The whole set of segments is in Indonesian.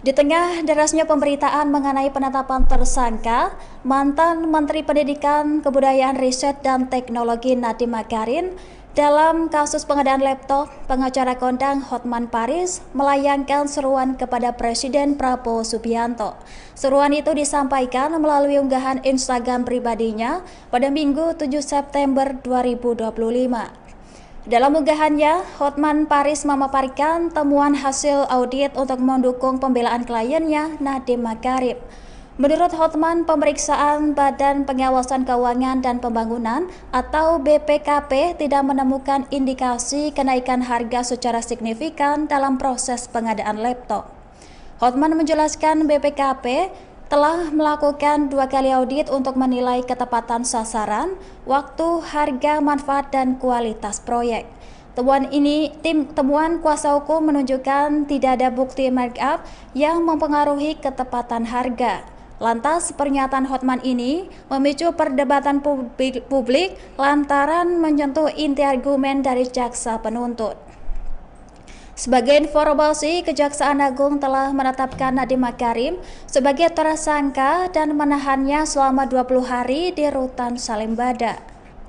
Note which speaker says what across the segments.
Speaker 1: Di tengah derasnya pemberitaan mengenai penetapan tersangka, mantan Menteri Pendidikan, Kebudayaan, Riset, dan Teknologi Nadiem Makarim dalam kasus pengadaan laptop, pengacara kondang Hotman Paris melayangkan seruan kepada Presiden Prabowo Subianto. Seruan itu disampaikan melalui unggahan Instagram pribadinya pada Minggu 7 September 2025. Dalam unggahannya, Hotman Paris memaparkan temuan hasil audit untuk mendukung pembelaan kliennya, Nadiem Makarim. Menurut Hotman, pemeriksaan Badan Pengawasan Keuangan dan Pembangunan atau BPKP tidak menemukan indikasi kenaikan harga secara signifikan dalam proses pengadaan laptop. Hotman menjelaskan BPKP telah melakukan 2 kali audit untuk menilai ketepatan sasaran, waktu, harga, manfaat, dan kualitas proyek. Temuan kuasa hukum menunjukkan tidak ada bukti markup yang mempengaruhi ketepatan harga. Lantas, pernyataan Hotman ini memicu perdebatan publik lantaran menyentuh inti argumen dari jaksa penuntut. Sebagai informasi, Kejaksaan Agung telah menetapkan Nadiem Makarim sebagai tersangka dan menahannya selama 20 hari di Rutan Salemba.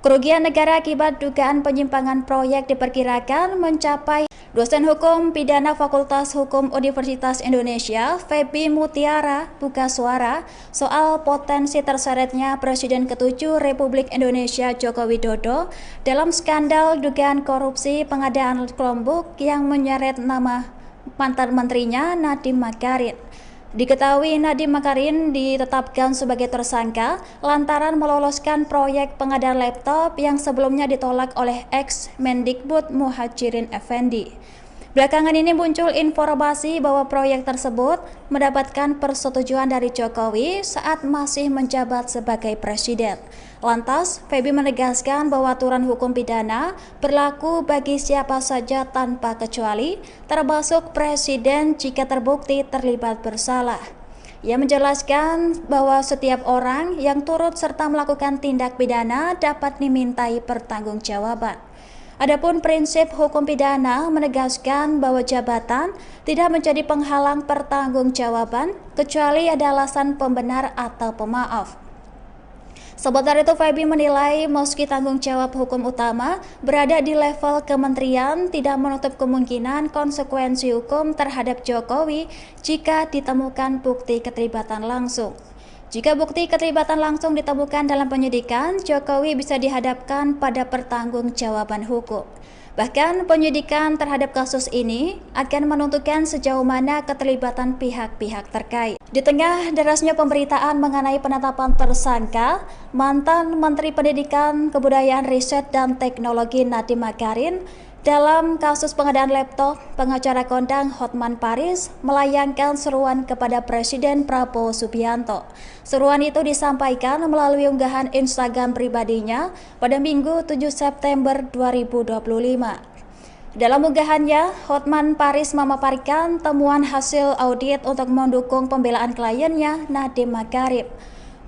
Speaker 1: Kerugian negara akibat dugaan penyimpangan proyek diperkirakan mencapai. Dosen Hukum Pidana Fakultas Hukum Universitas Indonesia, Feby Mutiara, buka suara soal potensi terseretnya Presiden ke-7 Republik Indonesia Joko Widodo dalam skandal dugaan korupsi pengadaan Chromebook yang menyeret nama mantan menterinya Nadiem Makarim. Diketahui Nadiem Makarim ditetapkan sebagai tersangka lantaran meloloskan proyek pengadaan laptop yang sebelumnya ditolak oleh ex-Mendikbud Muhajirin Effendi. Belakangan ini muncul informasi bahwa proyek tersebut mendapatkan persetujuan dari Jokowi saat masih menjabat sebagai presiden. Lantas, Feby menegaskan bahwa aturan hukum pidana berlaku bagi siapa saja tanpa kecuali, termasuk presiden jika terbukti terlibat bersalah. Ia menjelaskan bahwa setiap orang yang turut serta melakukan tindak pidana dapat dimintai pertanggungjawaban. Adapun prinsip hukum pidana menegaskan bahwa jabatan tidak menjadi penghalang pertanggungjawaban kecuali ada alasan pembenar atau pemaaf. Sementara itu, Feby menilai meski tanggung jawab hukum utama berada di level kementerian, tidak menutup kemungkinan konsekuensi hukum terhadap Jokowi jika ditemukan bukti keterlibatan langsung. Jika bukti keterlibatan langsung ditemukan dalam penyidikan, Jokowi bisa dihadapkan pada pertanggungjawaban hukum. Bahkan penyidikan terhadap kasus ini akan menentukan sejauh mana keterlibatan pihak-pihak terkait. Di tengah derasnya pemberitaan mengenai penetapan tersangka, mantan Menteri Pendidikan, Kebudayaan, Riset, dan Teknologi Nadiem Makarim dalam kasus pengadaan laptop, pengacara kondang Hotman Paris melayangkan seruan kepada Presiden Prabowo Subianto. Seruan itu disampaikan melalui unggahan Instagram pribadinya pada Minggu 7 September 2025. Dalam unggahannya, Hotman Paris memaparkan temuan hasil audit untuk mendukung pembelaan kliennya, Nadiem Makarim.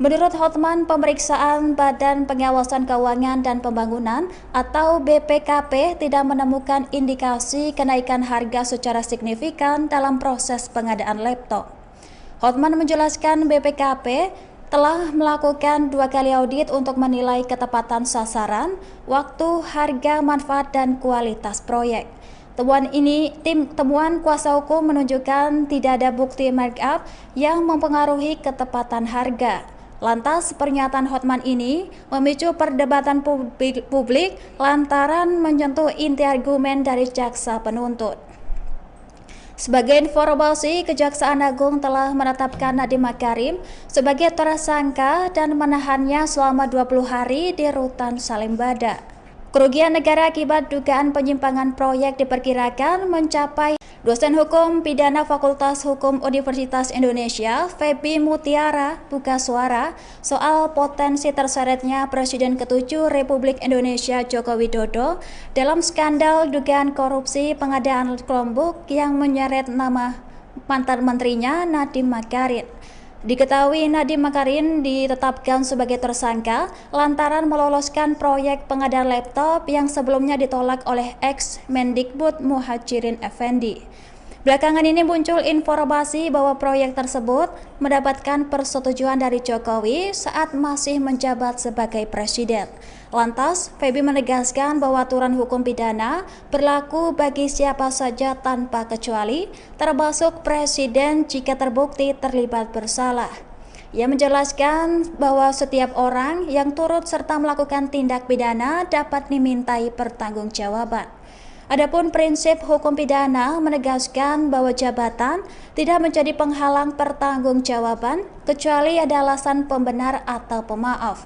Speaker 1: Menurut Hotman, pemeriksaan Badan Pengawasan Keuangan dan Pembangunan atau BPKP tidak menemukan indikasi kenaikan harga secara signifikan dalam proses pengadaan laptop. Hotman menjelaskan BPKP telah melakukan 2 kali audit untuk menilai ketepatan sasaran, waktu, harga, manfaat, dan kualitas proyek. Temuan kuasa hukum menunjukkan tidak ada bukti markup yang mempengaruhi ketepatan harga. Lantas, pernyataan Hotman ini memicu perdebatan publik lantaran menyentuh inti argumen dari jaksa penuntut. Sebagai informasi, Kejaksaan Agung telah menetapkan Nadiem Makarim sebagai tersangka dan menahannya selama 20 hari di Rutan Salemba. Kerugian negara akibat dugaan penyimpangan proyek diperkirakan mencapai. Dosen Hukum Pidana Fakultas Hukum Universitas Indonesia, Feby Mutiara, buka suara soal potensi terseretnya Presiden ke-7 Republik Indonesia Joko Widodo dalam skandal dugaan korupsi pengadaan Chromebook yang menyeret nama mantan menterinya Nadiem Makarim. Diketahui Nadiem Makarim ditetapkan sebagai tersangka lantaran meloloskan proyek pengadaan laptop yang sebelumnya ditolak oleh ex-Mendikbud Muhajirin Effendi. Belakangan ini muncul informasi bahwa proyek tersebut mendapatkan persetujuan dari Jokowi saat masih menjabat sebagai presiden. Lantas, Feby menegaskan bahwa aturan hukum pidana berlaku bagi siapa saja tanpa kecuali, termasuk presiden jika terbukti terlibat bersalah. Ia menjelaskan bahwa setiap orang yang turut serta melakukan tindak pidana dapat dimintai pertanggungjawaban. Adapun prinsip hukum pidana menegaskan bahwa jabatan tidak menjadi penghalang pertanggungjawaban kecuali ada alasan pembenar atau pemaaf.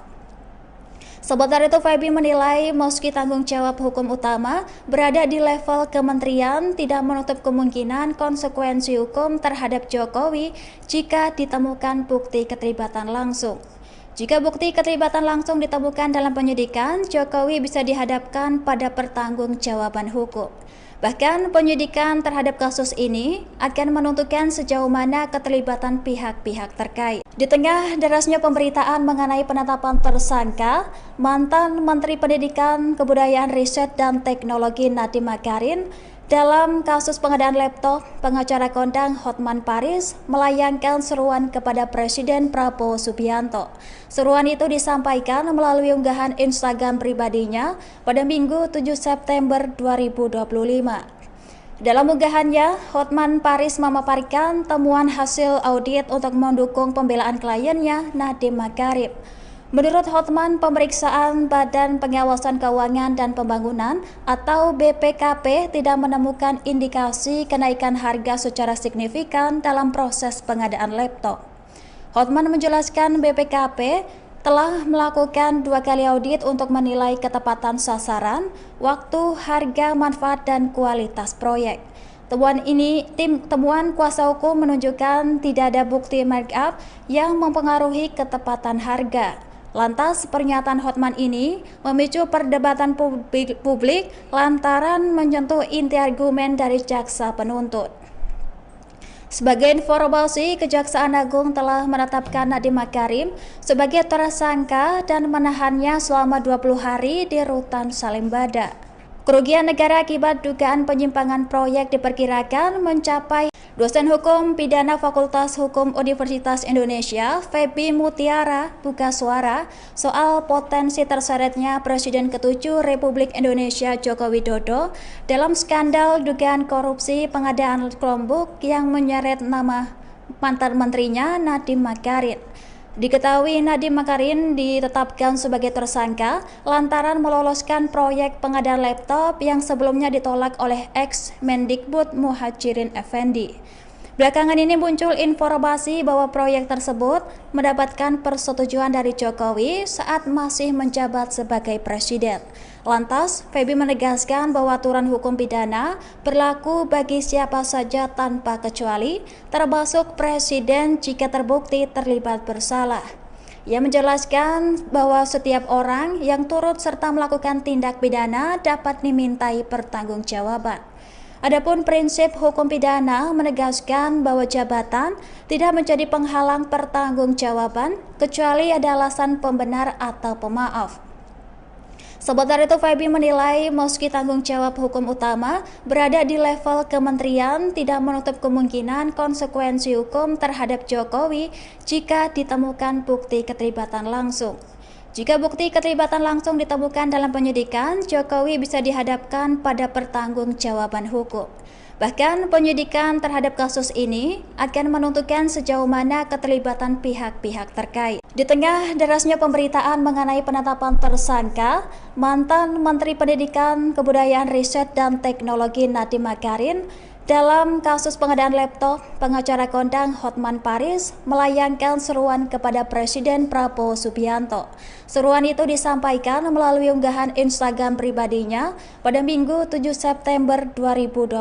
Speaker 1: Sementara itu, Feby menilai meski tanggung jawab hukum utama berada di level kementerian, tidak menutup kemungkinan konsekuensi hukum terhadap Jokowi jika ditemukan bukti keterlibatan langsung. Jika bukti keterlibatan langsung ditemukan dalam penyidikan, Jokowi bisa dihadapkan pada pertanggungjawaban hukum. Bahkan penyidikan terhadap kasus ini akan menentukan sejauh mana keterlibatan pihak-pihak terkait. Di tengah derasnya pemberitaan mengenai penetapan tersangka, mantan Menteri Pendidikan, Kebudayaan, Riset, dan Teknologi Nadiem Makarim dalam kasus pengadaan laptop, pengacara kondang Hotman Paris melayangkan seruan kepada Presiden Prabowo Subianto. Seruan itu disampaikan melalui unggahan Instagram pribadinya pada Minggu 7 September 2025. Dalam unggahannya, Hotman Paris memaparkan temuan hasil audit untuk mendukung pembelaan kliennya Nadiem Makarim. Menurut Hotman, pemeriksaan Badan Pengawasan Keuangan dan Pembangunan atau BPKP tidak menemukan indikasi kenaikan harga secara signifikan dalam proses pengadaan laptop. Hotman menjelaskan BPKP telah melakukan 2 kali audit untuk menilai ketepatan sasaran, waktu, harga, manfaat, dan kualitas proyek. Temuan kuasa hukum menunjukkan tidak ada bukti markup yang mempengaruhi ketepatan harga. Lantas, pernyataan Hotman ini memicu perdebatan publik lantaran menyentuh inti argumen dari jaksa penuntut. Sebagai informasi, Kejaksaan Agung telah menetapkan Nadiem Makarim sebagai tersangka dan menahannya selama 20 hari di Rutan Salimbada. Kerugian negara akibat dugaan penyimpangan proyek diperkirakan mencapai. Dosen Hukum Pidana Fakultas Hukum Universitas Indonesia, Feby Mutiara, buka suara soal potensi terseretnya Presiden ke-7 Republik Indonesia Joko Widodo dalam skandal dugaan korupsi pengadaan Chromebook yang menyeret nama mantan menterinya Nadiem Makarim. Diketahui Nadiem Makarim ditetapkan sebagai tersangka lantaran meloloskan proyek pengadaan laptop yang sebelumnya ditolak oleh ex-Mendikbud Muhajirin Effendi. Belakangan ini muncul informasi bahwa proyek tersebut mendapatkan persetujuan dari Jokowi saat masih menjabat sebagai presiden. Lantas, Feby menegaskan bahwa aturan hukum pidana berlaku bagi siapa saja tanpa kecuali, termasuk presiden jika terbukti terlibat bersalah. Ia menjelaskan bahwa setiap orang yang turut serta melakukan tindak pidana dapat dimintai pertanggungjawaban. Adapun prinsip hukum pidana menegaskan bahwa jabatan tidak menjadi penghalang pertanggungjawaban kecuali ada alasan pembenar atau pemaaf. Sementara itu, Feby menilai meski tanggung jawab hukum utama berada di level kementerian, tidak menutup kemungkinan konsekuensi hukum terhadap Jokowi jika ditemukan bukti keterlibatan langsung. Jika bukti keterlibatan langsung ditemukan dalam penyidikan, Jokowi bisa dihadapkan pada pertanggungjawaban hukum. Bahkan penyidikan terhadap kasus ini akan menentukan sejauh mana keterlibatan pihak-pihak terkait. Di tengah derasnya pemberitaan mengenai penetapan tersangka, mantan Menteri Pendidikan, Kebudayaan, Riset, dan Teknologi Nadiem Makarim dalam kasus pengadaan laptop, pengacara kondang Hotman Paris melayangkan seruan kepada Presiden Prabowo Subianto. Seruan itu disampaikan melalui unggahan Instagram pribadinya pada Minggu 7 September 2025.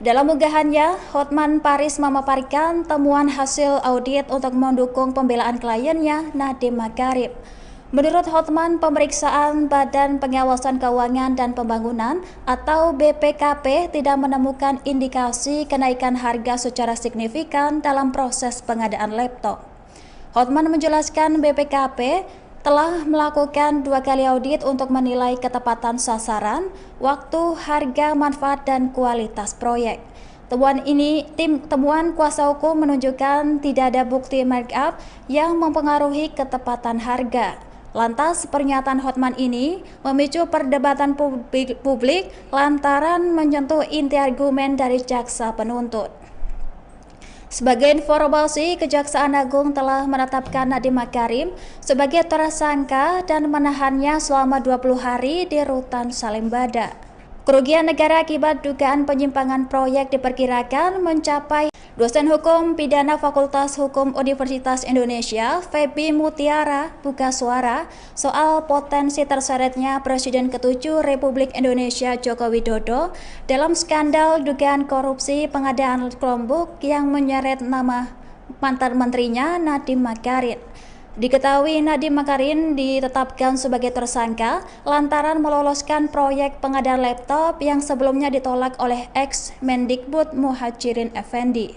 Speaker 1: Dalam unggahannya, Hotman Paris memaparkan temuan hasil audit untuk mendukung pembelaan kliennya Nadiem Makarim. Menurut Hotman, pemeriksaan Badan Pengawasan Keuangan dan Pembangunan atau BPKP tidak menemukan indikasi kenaikan harga secara signifikan dalam proses pengadaan laptop. Hotman menjelaskan BPKP telah melakukan 2 kali audit untuk menilai ketepatan sasaran, waktu, harga, manfaat, dan kualitas proyek. Temuan kuasa hukum menunjukkan tidak ada bukti markup yang mempengaruhi ketepatan harga. Lantas, pernyataan Hotman ini memicu perdebatan publik lantaran menyentuh inti argumen dari jaksa penuntut. Sebagai informasi, Kejaksaan Agung telah menetapkan Nadiem Makarim sebagai tersangka dan menahannya selama 20 hari di Rutan Salemba. Kerugian negara akibat dugaan penyimpangan proyek diperkirakan mencapai. Dosen Hukum Pidana Fakultas Hukum Universitas Indonesia, Feby Mutiara, buka suara soal potensi terseretnya Presiden ke-7 Republik Indonesia Joko Widodo dalam skandal dugaan korupsi pengadaan Chromebook yang menyeret nama mantan menterinya Nadiem Makarim. Diketahui Nadiem Makarim ditetapkan sebagai tersangka lantaran meloloskan proyek pengadaan laptop yang sebelumnya ditolak oleh ex-Mendikbud Muhajirin Effendi.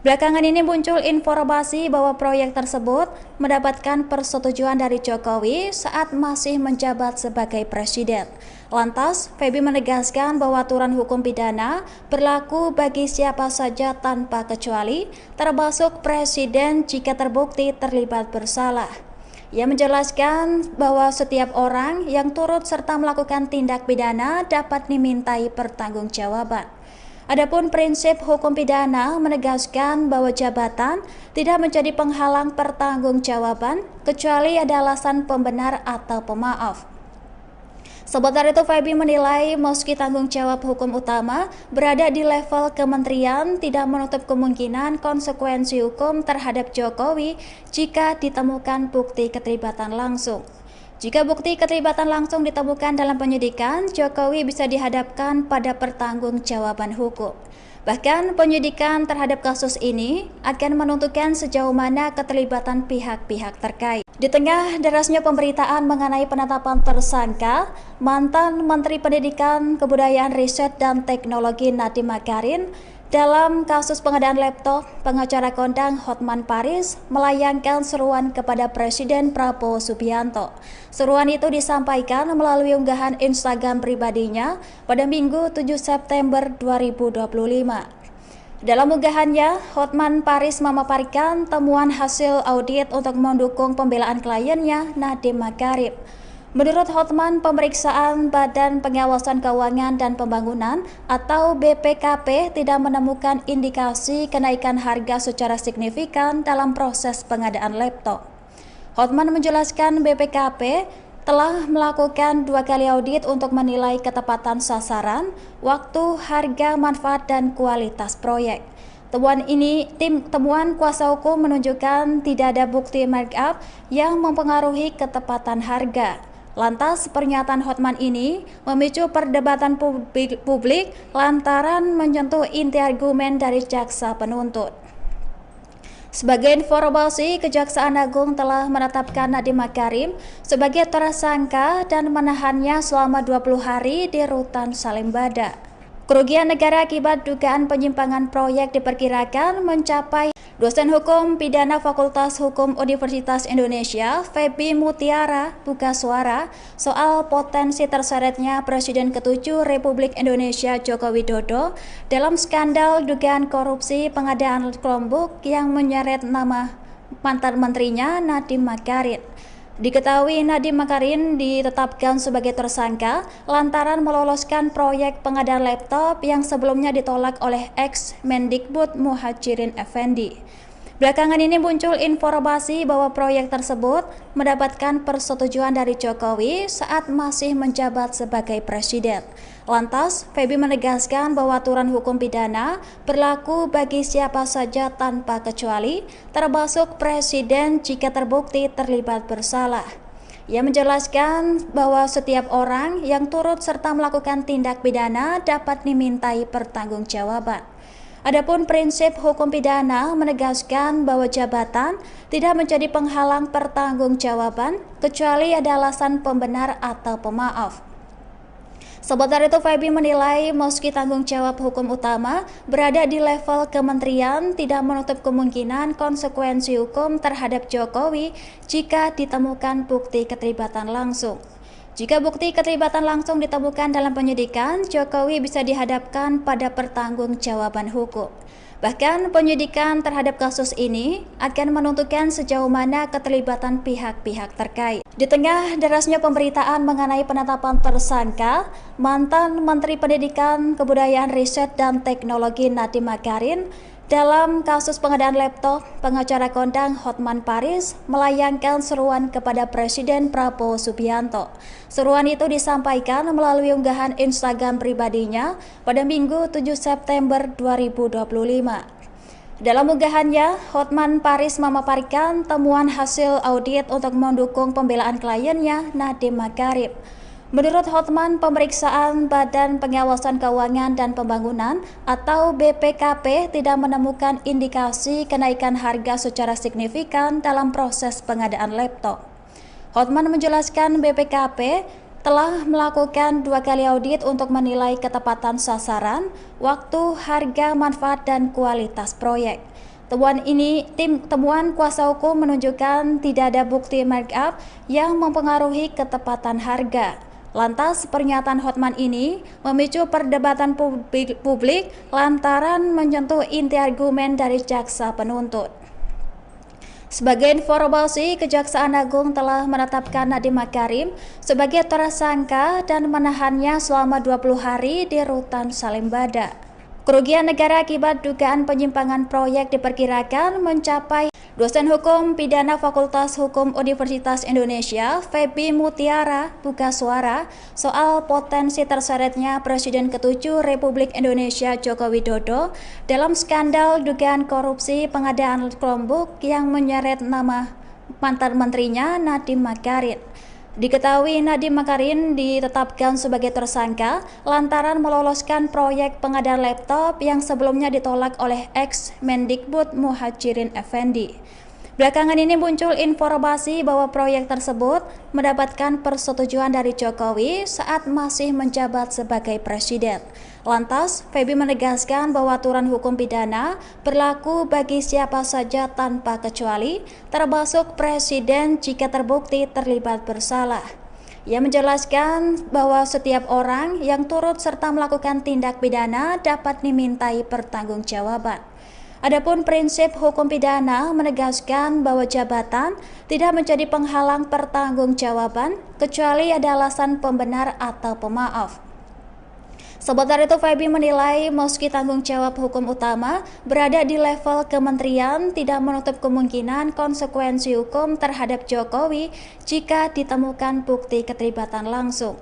Speaker 1: Belakangan ini muncul informasi bahwa proyek tersebut mendapatkan persetujuan dari Jokowi saat masih menjabat sebagai presiden. Lantas, Feby menegaskan bahwa aturan hukum pidana berlaku bagi siapa saja tanpa kecuali, termasuk presiden jika terbukti terlibat bersalah. Ia menjelaskan bahwa setiap orang yang turut serta melakukan tindak pidana dapat dimintai pertanggungjawaban. Adapun prinsip hukum pidana menegaskan bahwa jabatan tidak menjadi penghalang pertanggungjawaban kecuali ada alasan pembenar atau pemaaf. Sementara itu, Feby menilai meski tanggung jawab hukum utama berada di level kementerian, tidak menutup kemungkinan konsekuensi hukum terhadap Jokowi jika ditemukan bukti keterlibatan langsung. Jika bukti keterlibatan langsung ditemukan dalam penyidikan, Jokowi bisa dihadapkan pada pertanggungjawaban hukum. Bahkan penyidikan terhadap kasus ini akan menentukan sejauh mana keterlibatan pihak-pihak terkait. Di tengah derasnya pemberitaan mengenai penetapan tersangka, mantan Menteri Pendidikan, Kebudayaan, Riset, dan Teknologi Nadiem Makarim dalam kasus pengadaan laptop, pengacara kondang Hotman Paris melayangkan seruan kepada Presiden Prabowo Subianto. Seruan itu disampaikan melalui unggahan Instagram pribadinya pada Minggu 7 September 2025. Dalam unggahannya, Hotman Paris memaparkan temuan hasil audit untuk mendukung pembelaan kliennya Nadiem Makarim. Menurut Hotman, pemeriksaan Badan Pengawasan Keuangan dan Pembangunan atau BPKP tidak menemukan indikasi kenaikan harga secara signifikan dalam proses pengadaan laptop. Hotman menjelaskan BPKP telah melakukan 2 kali audit untuk menilai ketepatan sasaran, waktu, harga, manfaat, dan kualitas proyek. Temuan kuasa hukum menunjukkan tidak ada bukti markup yang mempengaruhi ketepatan harga. Lantas, pernyataan Hotman ini memicu perdebatan publik lantaran menyentuh inti argumen dari jaksa penuntut. Sebagai informasi, Kejaksaan Agung telah menetapkan Nadiem Makarim sebagai tersangka dan menahannya selama 20 hari di Rutan Salemba. Kerugian negara akibat dugaan penyimpangan proyek diperkirakan mencapai. Dosen Hukum Pidana Fakultas Hukum Universitas Indonesia, Feby Mutiara, buka suara soal potensi terseretnya Presiden ke-7 Republik Indonesia Joko Widodo dalam skandal dugaan korupsi pengadaan Chromebook yang menyeret nama mantan menterinya Nadiem Makarim. Diketahui Nadiem Makarim ditetapkan sebagai tersangka lantaran meloloskan proyek pengadaan laptop yang sebelumnya ditolak oleh ex-Mendikbud Muhajirin Effendi. Belakangan ini muncul informasi bahwa proyek tersebut mendapatkan persetujuan dari Jokowi saat masih menjabat sebagai presiden. Lantas, Feby menegaskan bahwa aturan hukum pidana berlaku bagi siapa saja tanpa kecuali, termasuk presiden jika terbukti terlibat bersalah. Ia menjelaskan bahwa setiap orang yang turut serta melakukan tindak pidana dapat dimintai pertanggungjawaban. Adapun prinsip hukum pidana menegaskan bahwa jabatan tidak menjadi penghalang pertanggungjawaban kecuali ada alasan pembenar atau pemaaf. Sementara itu, Feby menilai meski tanggung jawab hukum utama berada di level kementerian, tidak menutup kemungkinan konsekuensi hukum terhadap Jokowi jika ditemukan bukti keterlibatan langsung. Jika bukti keterlibatan langsung ditemukan dalam penyidikan, Jokowi bisa dihadapkan pada pertanggungjawaban hukum. Bahkan penyidikan terhadap kasus ini akan menentukan sejauh mana keterlibatan pihak-pihak terkait. Di tengah derasnya pemberitaan mengenai penetapan tersangka, mantan Menteri Pendidikan, Kebudayaan, Riset, dan Teknologi Nadiem Makarim dalam kasus pengadaan laptop, pengacara kondang Hotman Paris melayangkan seruan kepada Presiden Prabowo Subianto. Seruan itu disampaikan melalui unggahan Instagram pribadinya pada Minggu 7 September 2025. Dalam unggahannya, Hotman Paris memaparkan temuan hasil audit untuk mendukung pembelaan kliennya Nadiem Makarim. Menurut Hotman, pemeriksaan Badan Pengawasan Keuangan dan Pembangunan atau BPKP tidak menemukan indikasi kenaikan harga secara signifikan dalam proses pengadaan laptop. Hotman menjelaskan BPKP telah melakukan 2 kali audit untuk menilai ketepatan sasaran, waktu, harga, manfaat, dan kualitas proyek. Temuan kuasa hukum menunjukkan tidak ada bukti markup yang mempengaruhi ketepatan harga. Lantas, pernyataan Hotman ini memicu perdebatan publik lantaran menyentuh inti argumen dari jaksa penuntut. Sebagai informasi, Kejaksaan Agung telah menetapkan Nadiem Makarim sebagai tersangka dan menahannya selama 20 hari di Rutan Salemba. Kerugian negara akibat dugaan penyimpangan proyek diperkirakan mencapai. Dosen Hukum Pidana Fakultas Hukum Universitas Indonesia, Feby Mutiara, buka suara soal potensi terseretnya Presiden ke-7 Republik Indonesia Joko Widodo dalam skandal dugaan korupsi pengadaan Chromebook yang menyeret nama mantan menterinya Nadiem Makarim. Diketahui Nadiem Makarim ditetapkan sebagai tersangka lantaran meloloskan proyek pengadaan laptop yang sebelumnya ditolak oleh ex-Mendikbud Muhajirin Effendi. Belakangan ini muncul informasi bahwa proyek tersebut mendapatkan persetujuan dari Jokowi saat masih menjabat sebagai presiden. Lantas, Feby menegaskan bahwa aturan hukum pidana berlaku bagi siapa saja tanpa kecuali, termasuk presiden jika terbukti terlibat bersalah. Ia menjelaskan bahwa setiap orang yang turut serta melakukan tindak pidana dapat dimintai pertanggungjawaban. Adapun prinsip hukum pidana menegaskan bahwa jabatan tidak menjadi penghalang pertanggungjawaban kecuali ada alasan pembenar atau pemaaf. Sementara itu, Feby menilai meski tanggung jawab hukum utama berada di level kementerian, tidak menutup kemungkinan konsekuensi hukum terhadap Jokowi jika ditemukan bukti keterlibatan langsung.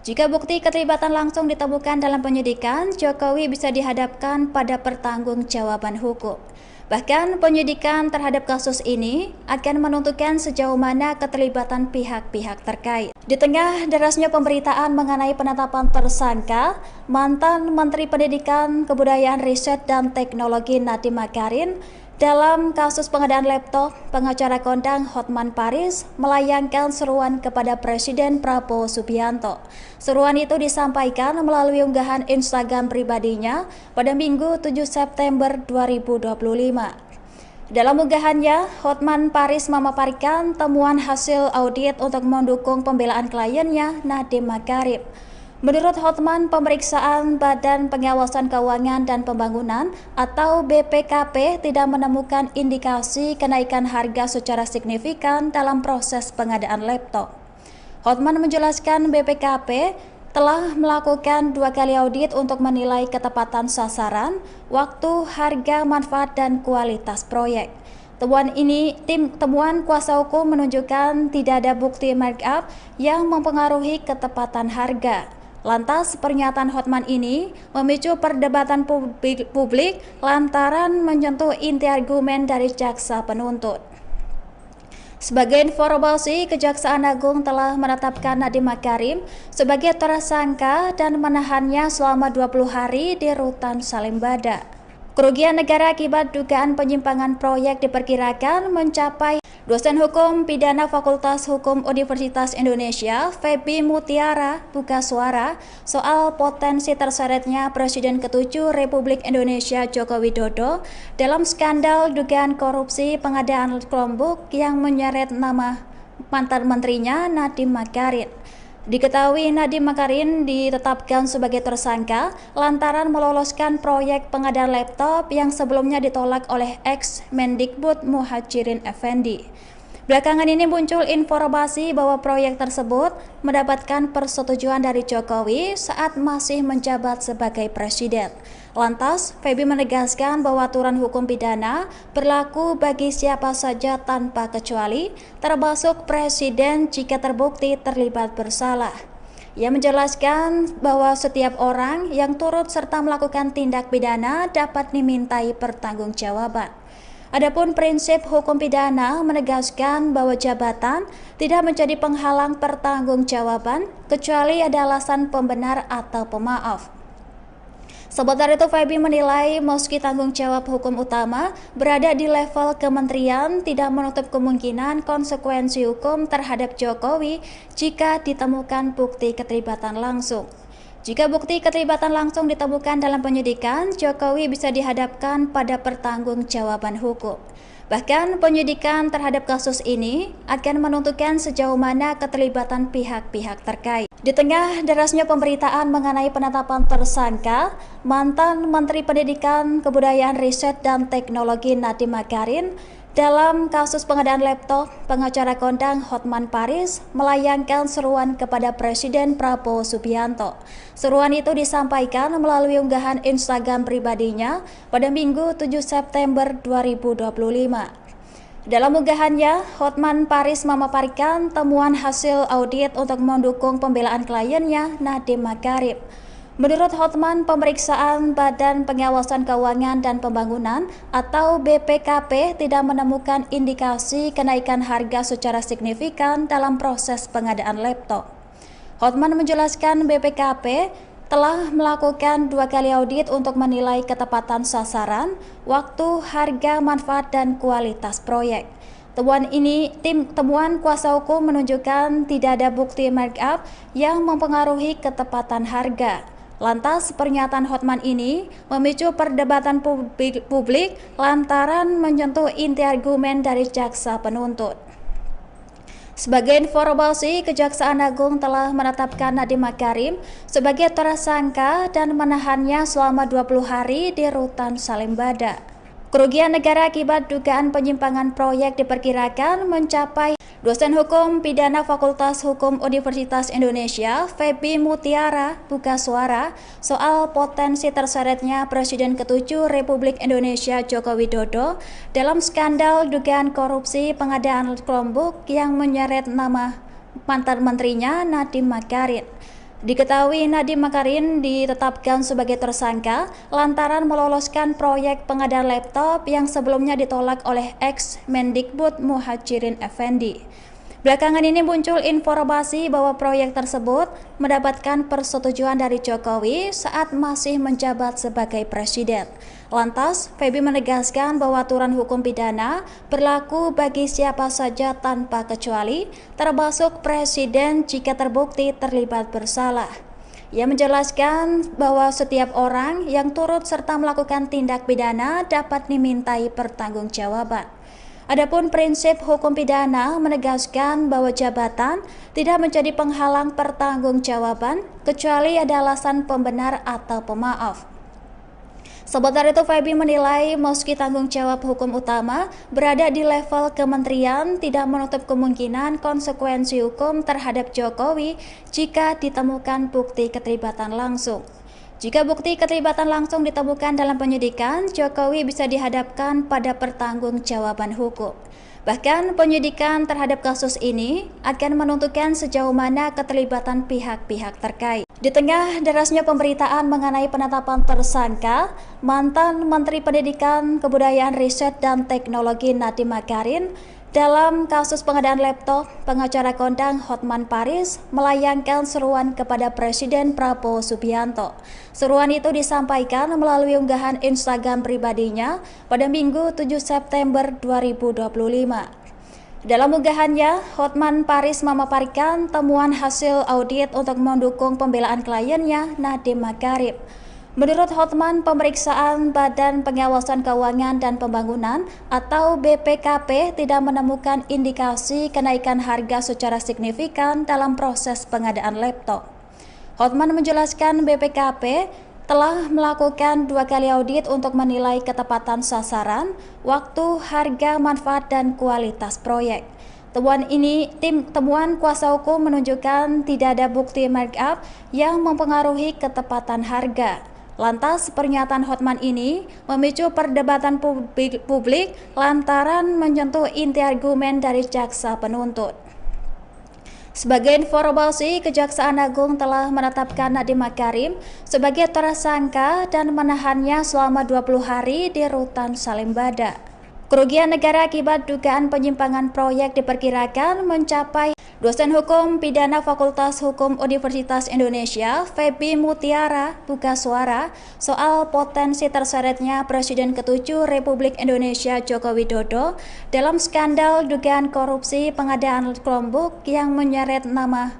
Speaker 1: Jika bukti keterlibatan langsung ditemukan dalam penyidikan, Jokowi bisa dihadapkan pada pertanggungjawaban hukum. Bahkan penyidikan terhadap kasus ini akan menentukan sejauh mana keterlibatan pihak-pihak terkait. Di tengah derasnya pemberitaan mengenai penetapan tersangka, mantan Menteri Pendidikan, Kebudayaan, Riset, dan Teknologi Nadiem Makarim dalam kasus pengadaan laptop, pengacara kondang Hotman Paris melayangkan seruan kepada Presiden Prabowo Subianto. Seruan itu disampaikan melalui unggahan Instagram pribadinya pada Minggu 7 September 2025. Dalam unggahannya, Hotman Paris memaparkan temuan hasil audit untuk mendukung pembelaan kliennya Nadiem Makarim. Menurut Hotman, pemeriksaan Badan Pengawasan Keuangan dan Pembangunan atau BPKP tidak menemukan indikasi kenaikan harga secara signifikan dalam proses pengadaan laptop. Hotman menjelaskan BPKP telah melakukan 2 kali audit untuk menilai ketepatan sasaran, waktu, harga, manfaat, dan kualitas proyek. Temuan kuasa hukum menunjukkan tidak ada bukti markup yang mempengaruhi ketepatan harga. Lantas, pernyataan Hotman ini memicu perdebatan publik lantaran menyentuh inti argumen dari jaksa penuntut. Sebagai informasi, Kejaksaan Agung telah menetapkan Nadiem Makarim sebagai tersangka dan menahannya selama 20 hari di Rutan Salemba. Kerugian negara akibat dugaan penyimpangan proyek diperkirakan mencapai. Dosen Hukum Pidana Fakultas Hukum Universitas Indonesia, Feby Mutiara, buka suara soal potensi terseretnya Presiden ke-7 Republik Indonesia Joko Widodo dalam skandal dugaan korupsi pengadaan Chromebook yang menyeret nama mantan menterinya Nadiem Makarim. Diketahui Nadiem Makarim ditetapkan sebagai tersangka lantaran meloloskan proyek pengadaan laptop yang sebelumnya ditolak oleh ex-Mendikbud Muhajirin Effendi. Belakangan ini muncul informasi bahwa proyek tersebut mendapatkan persetujuan dari Jokowi saat masih menjabat sebagai presiden. Lantas, Feby menegaskan bahwa aturan hukum pidana berlaku bagi siapa saja tanpa kecuali, termasuk presiden jika terbukti terlibat bersalah. Ia menjelaskan bahwa setiap orang yang turut serta melakukan tindak pidana dapat dimintai pertanggungjawaban. Adapun prinsip hukum pidana menegaskan bahwa jabatan tidak menjadi penghalang pertanggungjawaban kecuali ada alasan pembenar atau pemaaf. Sementara itu, Feby menilai meski tanggung jawab hukum utama berada di level kementerian, tidak menutup kemungkinan konsekuensi hukum terhadap Jokowi jika ditemukan bukti keterlibatan langsung. Jika bukti keterlibatan langsung ditemukan dalam penyidikan, Jokowi bisa dihadapkan pada pertanggungjawaban hukum. Bahkan penyidikan terhadap kasus ini akan menentukan sejauh mana keterlibatan pihak-pihak terkait. Di tengah derasnya pemberitaan mengenai penetapan tersangka, mantan Menteri Pendidikan, Kebudayaan, Riset, dan Teknologi Nadiem Makarim dalam kasus pengadaan laptop, pengacara kondang Hotman Paris melayangkan seruan kepada Presiden Prabowo Subianto. Seruan itu disampaikan melalui unggahan Instagram pribadinya pada Minggu 7 September 2025. Dalam unggahannya, Hotman Paris memaparkan temuan hasil audit untuk mendukung pembelaan kliennya Nadiem Makarim. Menurut Hotman, pemeriksaan Badan Pengawasan Keuangan dan Pembangunan atau BPKP tidak menemukan indikasi kenaikan harga secara signifikan dalam proses pengadaan laptop. Hotman menjelaskan BPKP telah melakukan 2 kali audit untuk menilai ketepatan sasaran, waktu, harga, manfaat, dan kualitas proyek. Temuan kuasa hukum menunjukkan tidak ada bukti markup yang mempengaruhi ketepatan harga. Lantas, pernyataan Hotman ini memicu perdebatan publik lantaran menyentuh inti argumen dari jaksa penuntut. Sebagai informasi, Kejaksaan Agung telah menetapkan Nadiem Makarim sebagai tersangka dan menahannya selama 20 hari di Rutan Salimbada. Kerugian negara akibat dugaan penyimpangan proyek diperkirakan mencapai. Dosen Hukum Pidana Fakultas Hukum Universitas Indonesia, Feby Mutiara, buka suara soal potensi terseretnya Presiden ke-7 Republik Indonesia Joko Widodo dalam skandal dugaan korupsi pengadaan Chromebook yang menyeret nama mantan menterinya Nadiem Makarim. Diketahui Nadiem Makarim ditetapkan sebagai tersangka lantaran meloloskan proyek pengadaan laptop yang sebelumnya ditolak oleh ex-Mendikbud Muhajirin Effendi. Belakangan ini muncul informasi bahwa proyek tersebut mendapatkan persetujuan dari Jokowi saat masih menjabat sebagai presiden. Lantas, Feby menegaskan bahwa aturan hukum pidana berlaku bagi siapa saja tanpa kecuali, termasuk presiden jika terbukti terlibat bersalah. Ia menjelaskan bahwa setiap orang yang turut serta melakukan tindak pidana dapat dimintai pertanggungjawaban. Adapun prinsip hukum pidana menegaskan bahwa jabatan tidak menjadi penghalang pertanggungjawaban kecuali ada alasan pembenar atau pemaaf. Sementara itu, Feby menilai meski tanggung jawab hukum utama berada di level kementerian, tidak menutup kemungkinan konsekuensi hukum terhadap Jokowi jika ditemukan bukti keterlibatan langsung. Jika bukti keterlibatan langsung ditemukan dalam penyidikan, Jokowi bisa dihadapkan pada pertanggungjawaban hukum. Bahkan penyidikan terhadap kasus ini akan menentukan sejauh mana keterlibatan pihak-pihak terkait. Di tengah derasnya pemberitaan mengenai penetapan tersangka, mantan Menteri Pendidikan, Kebudayaan, Riset, dan Teknologi Nadiem Makarim dalam kasus pengadaan laptop, pengacara kondang Hotman Paris melayangkan seruan kepada Presiden Prabowo Subianto. Seruan itu disampaikan melalui unggahan Instagram pribadinya pada Minggu 7 September 2025. Dalam unggahannya, Hotman Paris memaparkan temuan hasil audit untuk mendukung pembelaan kliennya Nadiem Makarim. Menurut Hotman, pemeriksaan Badan Pengawasan Keuangan dan Pembangunan atau BPKP tidak menemukan indikasi kenaikan harga secara signifikan dalam proses pengadaan laptop. Hotman menjelaskan BPKP telah melakukan 2 kali audit untuk menilai ketepatan sasaran, waktu, harga, manfaat, dan kualitas proyek. Temuan kuasa hukum menunjukkan tidak ada bukti markup yang mempengaruhi ketepatan harga. Lantas, pernyataan Hotman ini memicu perdebatan publik lantaran menyentuh inti argumen dari jaksa penuntut. Sebagai informasi, Kejaksaan Agung telah menetapkan Nadiem Makarim sebagai tersangka dan menahannya selama 20 hari di Rutan Salimbada. Kerugian negara akibat dugaan penyimpangan proyek diperkirakan mencapai. Dosen Hukum Pidana Fakultas Hukum Universitas Indonesia, Feby Mutiara, buka suara soal potensi terseretnya Presiden ke-7 Republik Indonesia Joko Widodo dalam skandal dugaan korupsi pengadaan Chromebook yang menyeret nama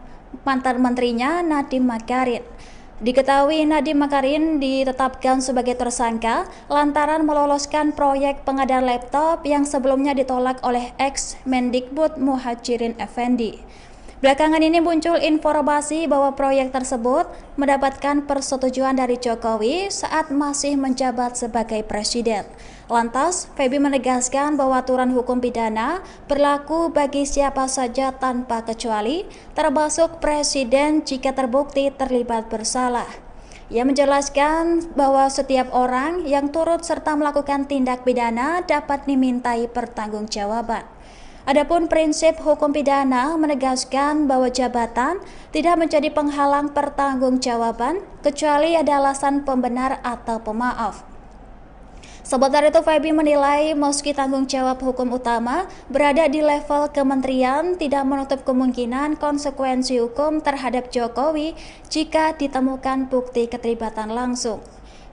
Speaker 1: mantan menterinya Nadiem Makarim. Diketahui Nadiem Makarim ditetapkan sebagai tersangka lantaran meloloskan proyek pengadaan laptop yang sebelumnya ditolak oleh ex-Mendikbud Muhajirin Effendi. Belakangan ini muncul informasi bahwa proyek tersebut mendapatkan persetujuan dari Jokowi saat masih menjabat sebagai presiden. Lantas, Feby menegaskan bahwa aturan hukum pidana berlaku bagi siapa saja tanpa kecuali, termasuk presiden jika terbukti terlibat bersalah. Ia menjelaskan bahwa setiap orang yang turut serta melakukan tindak pidana dapat dimintai pertanggungjawaban. Adapun prinsip hukum pidana menegaskan bahwa jabatan tidak menjadi penghalang pertanggungjawaban kecuali ada alasan pembenar atau pemaaf. Sementara itu, Feby menilai meski tanggung jawab hukum utama berada di level kementerian, tidak menutup kemungkinan konsekuensi hukum terhadap Jokowi jika ditemukan bukti keterlibatan langsung.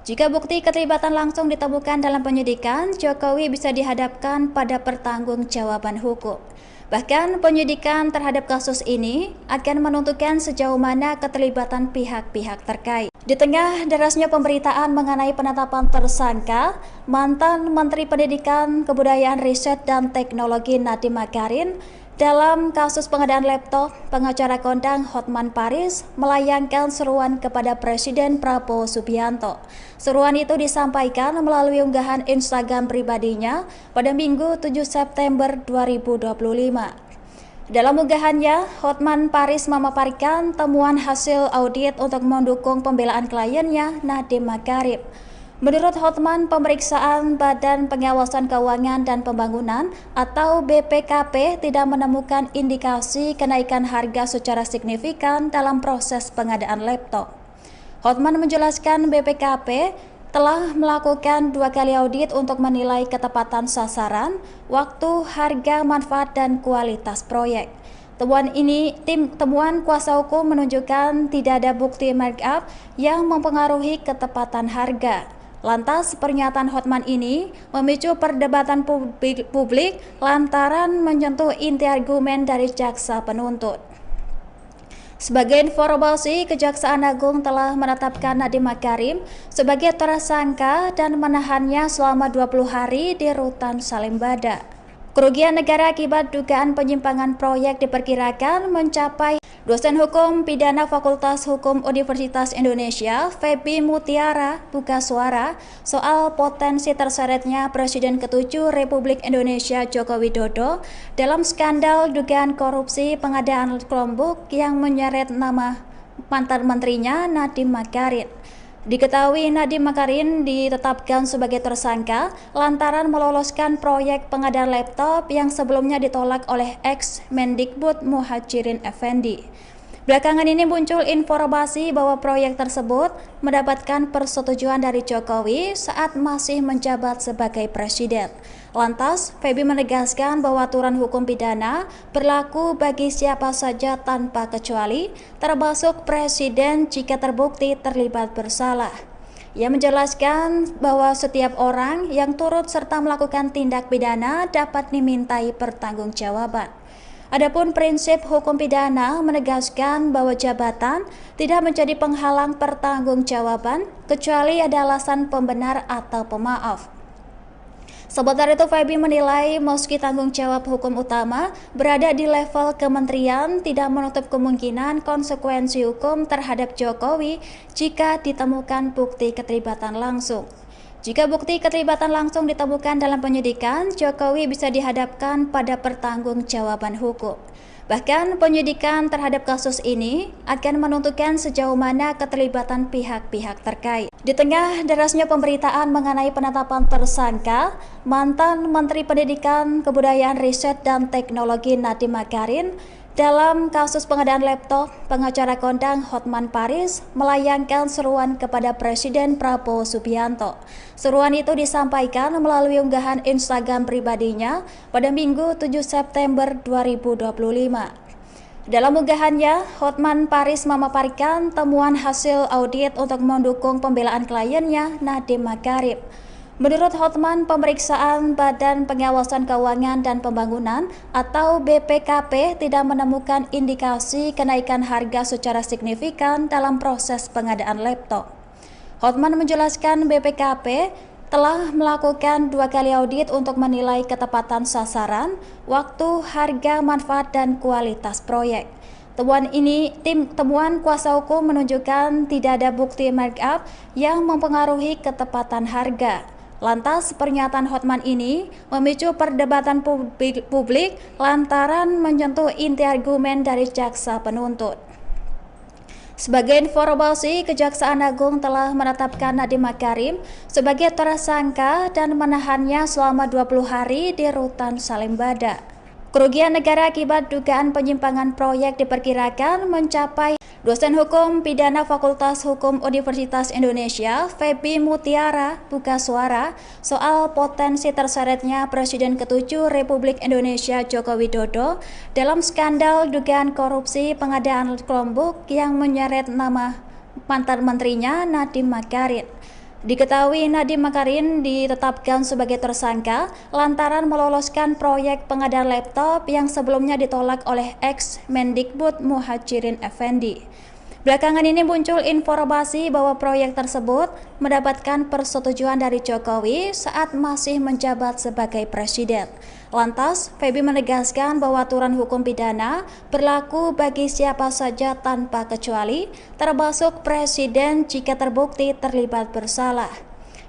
Speaker 1: Jika bukti keterlibatan langsung ditemukan dalam penyidikan, Jokowi bisa dihadapkan pada pertanggungjawaban hukum. Bahkan penyidikan terhadap kasus ini akan menentukan sejauh mana keterlibatan pihak-pihak terkait. Di tengah derasnya pemberitaan mengenai penetapan tersangka, mantan Menteri Pendidikan, Kebudayaan, Riset, dan Teknologi Nadiem Makarim dalam kasus pengadaan laptop, pengacara kondang Hotman Paris melayangkan seruan kepada Presiden Prabowo Subianto. Seruan itu disampaikan melalui unggahan Instagram pribadinya pada Minggu 7 September 2025. Dalam unggahannya, Hotman Paris memaparkan temuan hasil audit untuk mendukung pembelaan kliennya Nadiem Makarim. Menurut Hotman, pemeriksaan Badan Pengawasan Keuangan dan Pembangunan atau BPKP tidak menemukan indikasi kenaikan harga secara signifikan dalam proses pengadaan laptop. Hotman menjelaskan BPKP telah melakukan 2 kali audit untuk menilai ketepatan sasaran, waktu, harga, manfaat, dan kualitas proyek. Temuan kuasa hukum menunjukkan tidak ada bukti markup yang mempengaruhi ketepatan harga. Lantas, pernyataan Hotman ini memicu perdebatan publik lantaran menyentuh inti argumen dari jaksa penuntut. Sebagai informasi, Kejaksaan Agung telah menetapkan Nadiem Makarim sebagai tersangka dan menahannya selama 20 hari di Rutan Salimbada. Kerugian negara akibat dugaan penyimpangan proyek diperkirakan mencapai. Dosen Hukum Pidana Fakultas Hukum Universitas Indonesia, Feby Mutiara, buka suara soal potensi terseretnya Presiden ke-7 Republik Indonesia Joko Widodo dalam skandal dugaan korupsi pengadaan Chromebook yang menyeret nama mantan menterinya Nadiem Makarim. Diketahui Nadiem Makarim ditetapkan sebagai tersangka lantaran meloloskan proyek pengadaan laptop yang sebelumnya ditolak oleh ex-Mendikbud Muhajirin Effendi. Belakangan ini muncul informasi bahwa proyek tersebut mendapatkan persetujuan dari Jokowi saat masih menjabat sebagai presiden. Lantas, Feby menegaskan bahwa aturan hukum pidana berlaku bagi siapa saja tanpa kecuali, termasuk presiden jika terbukti terlibat bersalah. Ia menjelaskan bahwa setiap orang yang turut serta melakukan tindak pidana dapat dimintai pertanggungjawaban. Adapun prinsip hukum pidana menegaskan bahwa jabatan tidak menjadi penghalang pertanggungjawaban kecuali ada alasan pembenar atau pemaaf. Sementara itu, Feby menilai meski tanggung jawab hukum utama berada di level kementerian, tidak menutup kemungkinan konsekuensi hukum terhadap Jokowi jika ditemukan bukti keterlibatan langsung. Jika bukti keterlibatan langsung ditemukan dalam penyidikan, Jokowi bisa dihadapkan pada pertanggungjawaban hukum. Bahkan penyidikan terhadap kasus ini akan menentukan sejauh mana keterlibatan pihak-pihak terkait. Di tengah derasnya pemberitaan mengenai penetapan tersangka, mantan Menteri Pendidikan, Kebudayaan, Riset, dan Teknologi Nadiem Makarim dalam kasus pengadaan laptop, pengacara kondang Hotman Paris melayangkan seruan kepada Presiden Prabowo Subianto. Seruan itu disampaikan melalui unggahan Instagram pribadinya pada Minggu 7 September 2025. Dalam unggahannya, Hotman Paris memaparkan temuan hasil audit untuk mendukung pembelaan kliennya Nadiem Makarim. Menurut Hotman, pemeriksaan Badan Pengawasan Keuangan dan Pembangunan atau BPKP tidak menemukan indikasi kenaikan harga secara signifikan dalam proses pengadaan laptop. Hotman menjelaskan BPKP telah melakukan 2 kali audit untuk menilai ketepatan sasaran, waktu, harga, manfaat, dan kualitas proyek. Temuan kuasa hukum menunjukkan tidak ada bukti markup yang mempengaruhi ketepatan harga. Lantas, pernyataan Hotman ini memicu perdebatan publik lantaran menyentuh inti argumen dari jaksa penuntut. Sebagai informasi, Kejaksaan Agung telah menetapkan Nadiem Makarim sebagai tersangka dan menahannya selama 20 hari di Rutan Salemba. Kerugian negara akibat dugaan penyimpangan proyek diperkirakan mencapai. Dosen Hukum Pidana Fakultas Hukum Universitas Indonesia, Feby Mutiara, buka suara soal potensi terseretnya Presiden ke-7 Republik Indonesia Joko Widodo dalam skandal dugaan korupsi pengadaan Chromebook yang menyeret nama mantan menterinya Nadiem Makarim. Diketahui Nadiem Makarim ditetapkan sebagai tersangka lantaran meloloskan proyek pengadaan laptop yang sebelumnya ditolak oleh ex-Mendikbud Muhajirin Effendi. Belakangan ini muncul informasi bahwa proyek tersebut mendapatkan persetujuan dari Jokowi saat masih menjabat sebagai presiden. Lantas, Feby menegaskan bahwa aturan hukum pidana berlaku bagi siapa saja tanpa kecuali, termasuk presiden jika terbukti terlibat bersalah.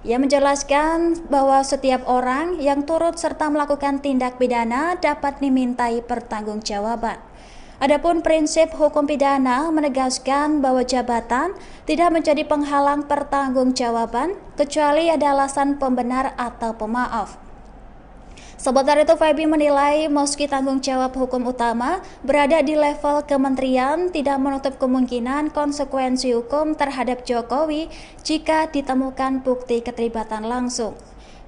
Speaker 1: Ia menjelaskan bahwa setiap orang yang turut serta melakukan tindak pidana dapat dimintai pertanggungjawaban. Adapun prinsip hukum pidana menegaskan bahwa jabatan tidak menjadi penghalang pertanggungjawaban kecuali ada alasan pembenar atau pemaaf. Sementara itu, Feby menilai meski tanggung jawab hukum utama berada di level kementerian, tidak menutup kemungkinan konsekuensi hukum terhadap Jokowi jika ditemukan bukti keterlibatan langsung.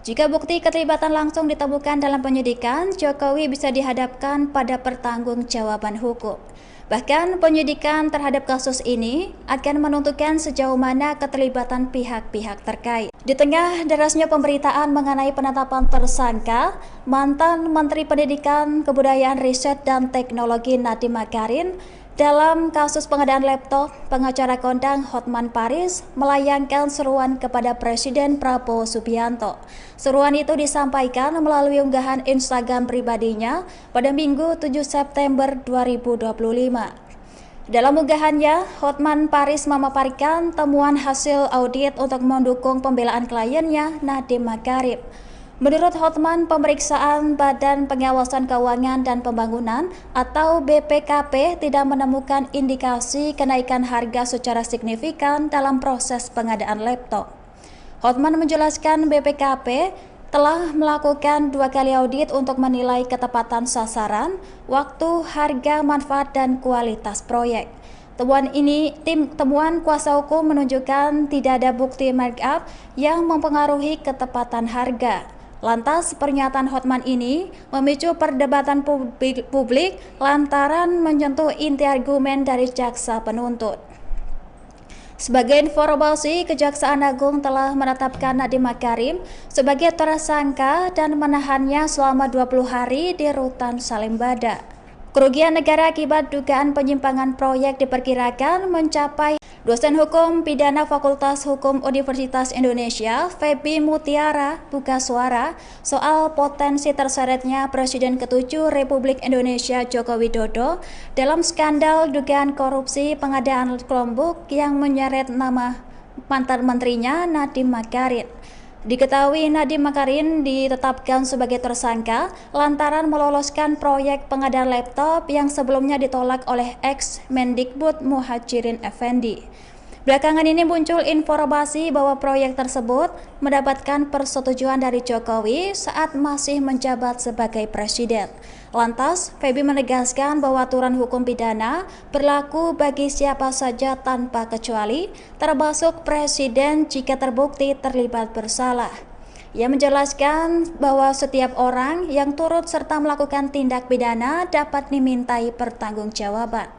Speaker 1: Jika bukti keterlibatan langsung ditemukan dalam penyidikan, Jokowi bisa dihadapkan pada pertanggungjawaban hukum. Bahkan penyidikan terhadap kasus ini akan menentukan sejauh mana keterlibatan pihak-pihak terkait. Di tengah derasnya pemberitaan mengenai penetapan tersangka, mantan Menteri Pendidikan, Kebudayaan, Riset, dan Teknologi Nadiem Makarim dalam kasus pengadaan laptop, pengacara kondang Hotman Paris melayangkan seruan kepada Presiden Prabowo Subianto. Seruan itu disampaikan melalui unggahan Instagram pribadinya pada Minggu 7 September 2025. Dalam unggahannya, Hotman Paris memaparkan temuan hasil audit untuk mendukung pembelaan kliennya Nadiem Makarim. Menurut Hotman, pemeriksaan Badan Pengawasan Keuangan dan Pembangunan atau BPKP tidak menemukan indikasi kenaikan harga secara signifikan dalam proses pengadaan laptop. Hotman menjelaskan BPKP telah melakukan 2 kali audit untuk menilai ketepatan sasaran, waktu, harga, manfaat, dan kualitas proyek. Temuan kuasa hukum menunjukkan tidak ada bukti markup yang mempengaruhi ketepatan harga. Lantas, pernyataan Hotman ini memicu perdebatan publik lantaran menyentuh inti argumen dari jaksa penuntut. Sebagai informasi, Kejaksaan Agung telah menetapkan Nadiem Makarim sebagai tersangka dan menahannya selama 20 hari di Rutan Salemba. Kerugian negara akibat dugaan penyimpangan proyek diperkirakan mencapai. Dosen Hukum Pidana Fakultas Hukum Universitas Indonesia, Feby Mutiara, buka suara soal potensi terseretnya Presiden ke-7 Republik Indonesia Joko Widodo dalam skandal dugaan korupsi pengadaan Chromebook yang menyeret nama mantan menterinya Nadiem Makarim. Diketahui Nadiem Makarim ditetapkan sebagai tersangka lantaran meloloskan proyek pengadaan laptop yang sebelumnya ditolak oleh ex-Mendikbud Muhajirin Effendi. Belakangan ini muncul informasi bahwa proyek tersebut mendapatkan persetujuan dari Jokowi saat masih menjabat sebagai presiden. Lantas, Feby menegaskan bahwa aturan hukum pidana berlaku bagi siapa saja tanpa kecuali, termasuk presiden jika terbukti terlibat bersalah. Ia menjelaskan bahwa setiap orang yang turut serta melakukan tindak pidana dapat dimintai pertanggungjawaban.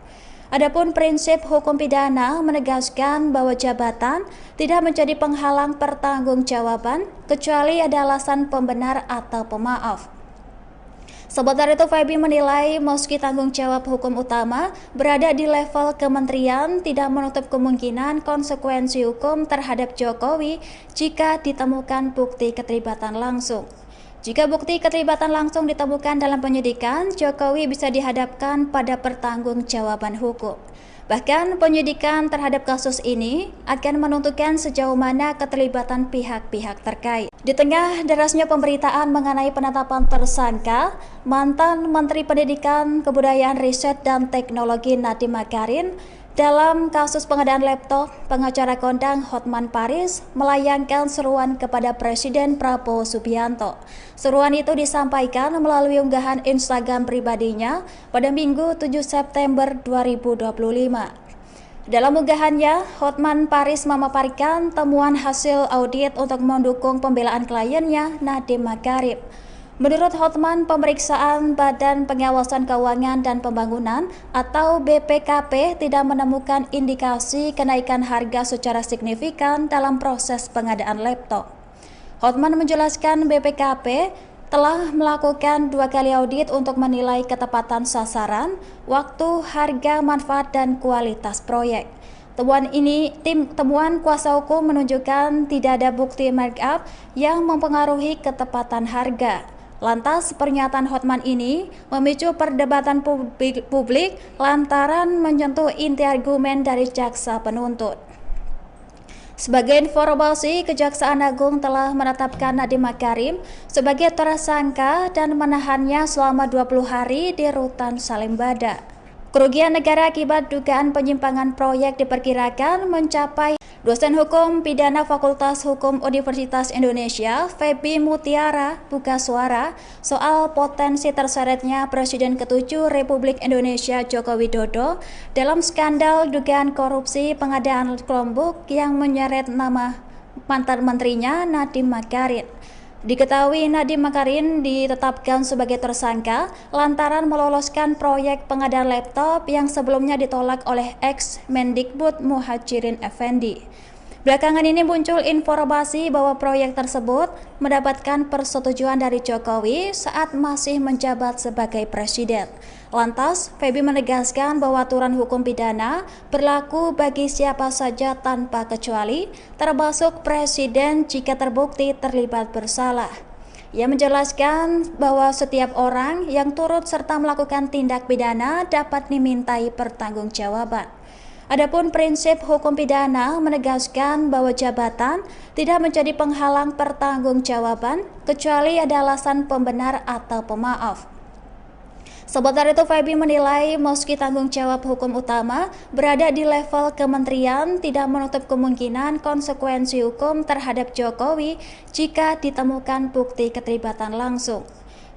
Speaker 1: Adapun prinsip hukum pidana menegaskan bahwa jabatan tidak menjadi penghalang pertanggungjawaban kecuali ada alasan pembenar atau pemaaf. Sementara itu, Feby menilai meski tanggung jawab hukum utama berada di level kementerian, tidak menutup kemungkinan konsekuensi hukum terhadap Jokowi jika ditemukan bukti keterlibatan langsung. Jika bukti keterlibatan langsung ditemukan dalam penyidikan, Jokowi bisa dihadapkan pada pertanggungjawaban hukum. Bahkan penyidikan terhadap kasus ini akan menentukan sejauh mana keterlibatan pihak-pihak terkait. Di tengah derasnya pemberitaan mengenai penetapan tersangka, mantan Menteri Pendidikan, Kebudayaan, Riset, dan Teknologi Nadiem Makarim dalam kasus pengadaan laptop, pengacara kondang Hotman Paris melayangkan seruan kepada Presiden Prabowo Subianto. Seruan itu disampaikan melalui unggahan Instagram pribadinya pada Minggu 7 September 2025. Dalam unggahannya, Hotman Paris memaparkan temuan hasil audit untuk mendukung pembelaan kliennya Nadiem Makarim. Menurut Hotman, pemeriksaan Badan Pengawasan Keuangan dan Pembangunan atau BPKP tidak menemukan indikasi kenaikan harga secara signifikan dalam proses pengadaan laptop. Hotman menjelaskan BPKP telah melakukan 2 kali audit untuk menilai ketepatan sasaran, waktu, harga, manfaat, dan kualitas proyek. Temuan kuasa hukum menunjukkan tidak ada bukti markup yang mempengaruhi ketepatan harga. Lantas, pernyataan Hotman ini memicu perdebatan publik lantaran menyentuh inti argumen dari jaksa penuntut. Sebagai informasi, Kejaksaan Agung telah menetapkan Nadiem Makarim sebagai tersangka dan menahannya selama 20 hari di Rutan Salemba. Kerugian negara akibat dugaan penyimpangan proyek diperkirakan mencapai. Dosen Hukum Pidana Fakultas Hukum Universitas Indonesia, Feby Mutiara, buka suara soal potensi terseretnya Presiden ke-7 Republik Indonesia Joko Widodo dalam skandal dugaan korupsi pengadaan Chromebook yang menyeret nama mantan menterinya Nadiem Makarim. Diketahui Nadiem Makarim ditetapkan sebagai tersangka lantaran meloloskan proyek pengadaan laptop yang sebelumnya ditolak oleh ex-Mendikbud Muhajirin Effendi. Belakangan ini muncul informasi bahwa proyek tersebut mendapatkan persetujuan dari Jokowi saat masih menjabat sebagai presiden. Lantas, Feby menegaskan bahwa aturan hukum pidana berlaku bagi siapa saja tanpa kecuali, termasuk presiden jika terbukti terlibat bersalah. Ia menjelaskan bahwa setiap orang yang turut serta melakukan tindak pidana dapat dimintai pertanggungjawaban. Adapun prinsip hukum pidana menegaskan bahwa jabatan tidak menjadi penghalang pertanggungjawaban kecuali ada alasan pembenar atau pemaaf. Sementara itu, Feby menilai meski tanggung jawab hukum utama berada di level kementerian, tidak menutup kemungkinan konsekuensi hukum terhadap Jokowi jika ditemukan bukti keterlibatan langsung.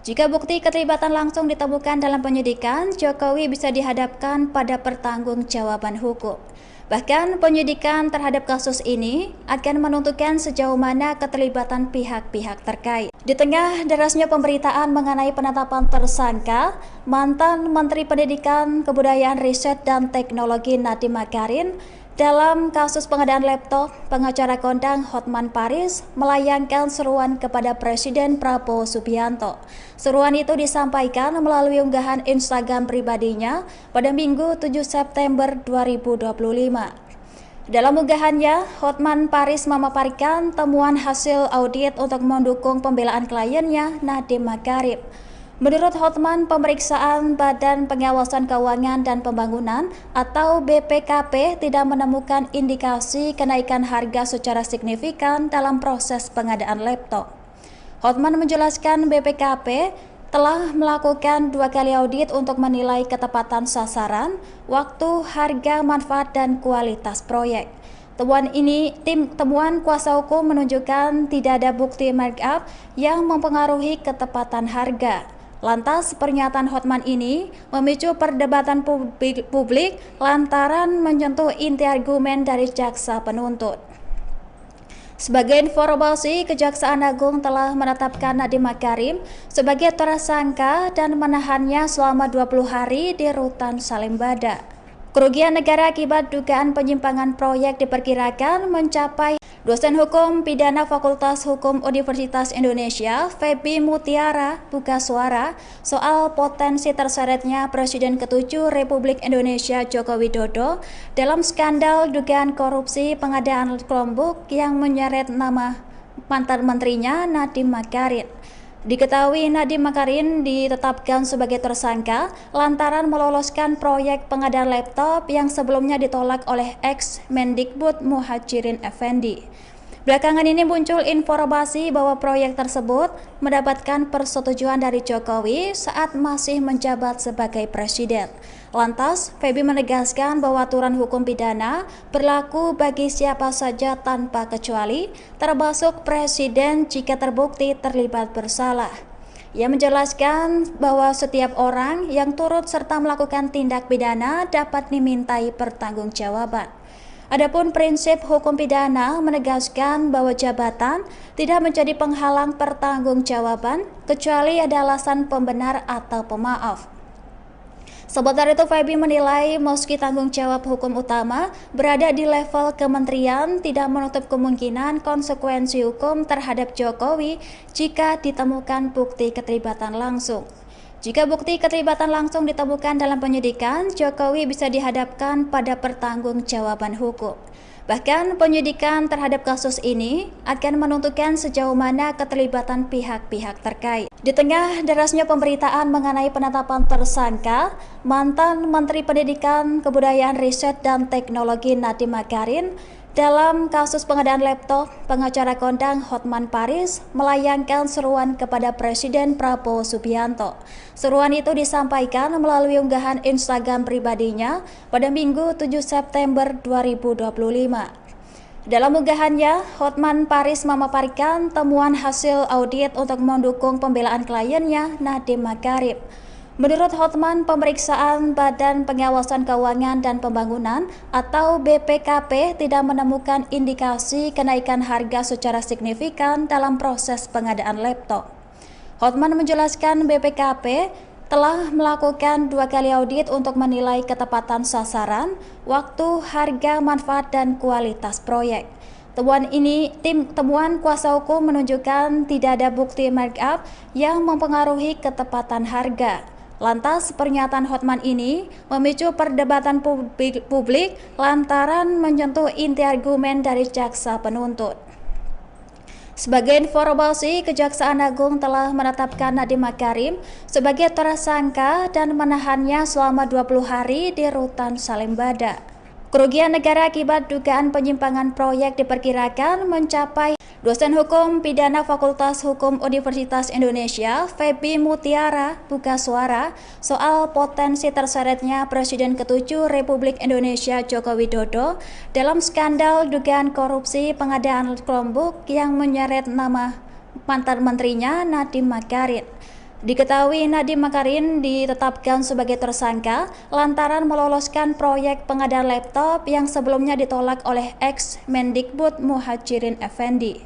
Speaker 1: Jika bukti keterlibatan langsung ditemukan dalam penyidikan, Jokowi bisa dihadapkan pada pertanggungjawaban hukum. Bahkan penyidikan terhadap kasus ini akan menentukan sejauh mana keterlibatan pihak-pihak terkait. Di tengah derasnya pemberitaan mengenai penetapan tersangka, mantan Menteri Pendidikan, Kebudayaan, Riset, dan Teknologi Nadiem Makarim Dalam kasus pengadaan laptop, pengacara kondang Hotman Paris melayangkan seruan kepada Presiden Prabowo Subianto. Seruan itu disampaikan melalui unggahan Instagram pribadinya pada Minggu 7 September 2025. Dalam unggahannya, Hotman Paris memaparkan temuan hasil audit untuk mendukung pembelaan kliennya Nadiem Makarim. Menurut Hotman, pemeriksaan Badan Pengawasan Keuangan dan Pembangunan atau BPKP tidak menemukan indikasi kenaikan harga secara signifikan dalam proses pengadaan laptop. Hotman menjelaskan BPKP telah melakukan 2 kali audit untuk menilai ketepatan sasaran, waktu, harga, manfaat, dan kualitas proyek. Temuan kuasa hukum menunjukkan tidak ada bukti markup yang mempengaruhi ketepatan harga. Lantas, pernyataan Hotman ini memicu perdebatan publik lantaran menyentuh inti argumen dari jaksa penuntut. Sebagai informasi, Kejaksaan Agung telah menetapkan Nadiem Makarim sebagai tersangka dan menahannya selama 20 hari di Rutan Salemba. Kerugian negara akibat dugaan penyimpangan proyek diperkirakan mencapai. Dosen Hukum Pidana Fakultas Hukum Universitas Indonesia, Feby Mutiara, buka suara soal potensi terseretnya Presiden ke-7 Republik Indonesia Joko Widodo dalam skandal dugaan korupsi pengadaan Chromebook yang menyeret nama mantan menterinya Nadiem Makarim. Diketahui Nadiem Makarim ditetapkan sebagai tersangka lantaran meloloskan proyek pengadaan laptop yang sebelumnya ditolak oleh ex-Mendikbud Muhajirin Effendi. Belakangan ini muncul informasi bahwa proyek tersebut mendapatkan persetujuan dari Jokowi saat masih menjabat sebagai presiden. Lantas, Feby menegaskan bahwa aturan hukum pidana berlaku bagi siapa saja tanpa kecuali, termasuk presiden jika terbukti terlibat bersalah. Ia menjelaskan bahwa setiap orang yang turut serta melakukan tindak pidana dapat dimintai pertanggungjawaban. Adapun prinsip hukum pidana menegaskan bahwa jabatan tidak menjadi penghalang pertanggungjawaban kecuali ada alasan pembenar atau pemaaf. Sementara itu, Feby menilai meski tanggung jawab hukum utama berada di level kementerian, tidak menutup kemungkinan konsekuensi hukum terhadap Jokowi jika ditemukan bukti keterlibatan langsung. Jika bukti keterlibatan langsung ditemukan dalam penyidikan, Jokowi bisa dihadapkan pada pertanggungjawaban hukum. Bahkan penyidikan terhadap kasus ini akan menentukan sejauh mana keterlibatan pihak-pihak terkait. Di tengah derasnya pemberitaan mengenai penetapan tersangka, mantan Menteri Pendidikan, Kebudayaan, Riset, dan Teknologi Nadiem Makarim dalam kasus pengadaan laptop, pengacara kondang Hotman Paris melayangkan seruan kepada Presiden Prabowo Subianto. Seruan itu disampaikan melalui unggahan Instagram pribadinya pada Minggu 7 September 2025. Dalam unggahannya, Hotman Paris memaparkan temuan hasil audit untuk mendukung pembelaan kliennya Nadiem Makarim. Menurut Hotman, pemeriksaan Badan Pengawasan Keuangan dan Pembangunan atau BPKP tidak menemukan indikasi kenaikan harga secara signifikan dalam proses pengadaan laptop. Hotman menjelaskan BPKP telah melakukan 2 kali audit untuk menilai ketepatan sasaran, waktu, harga, manfaat, dan kualitas proyek. Temuan kuasa hukum menunjukkan tidak ada bukti markup yang mempengaruhi ketepatan harga. Lantas, pernyataan Hotman ini memicu perdebatan publik lantaran menyentuh inti argumen dari jaksa penuntut. Sebagai informasi, Kejaksaan Agung telah menetapkan Nadiem Makarim sebagai tersangka dan menahannya selama 20 hari di Rutan Salemba. Kerugian negara akibat dugaan penyimpangan proyek diperkirakan mencapai. Dosen Hukum Pidana Fakultas Hukum Universitas Indonesia, Feby Mutiara, buka suara soal potensi terseretnya Presiden ke-7 Republik Indonesia Joko Widodo dalam skandal dugaan korupsi pengadaan Chromebook yang menyeret nama mantan menterinya Nadiem Makarim. Diketahui Nadiem Makarim ditetapkan sebagai tersangka lantaran meloloskan proyek pengadaan laptop yang sebelumnya ditolak oleh ex-Mendikbud Muhajirin Effendi.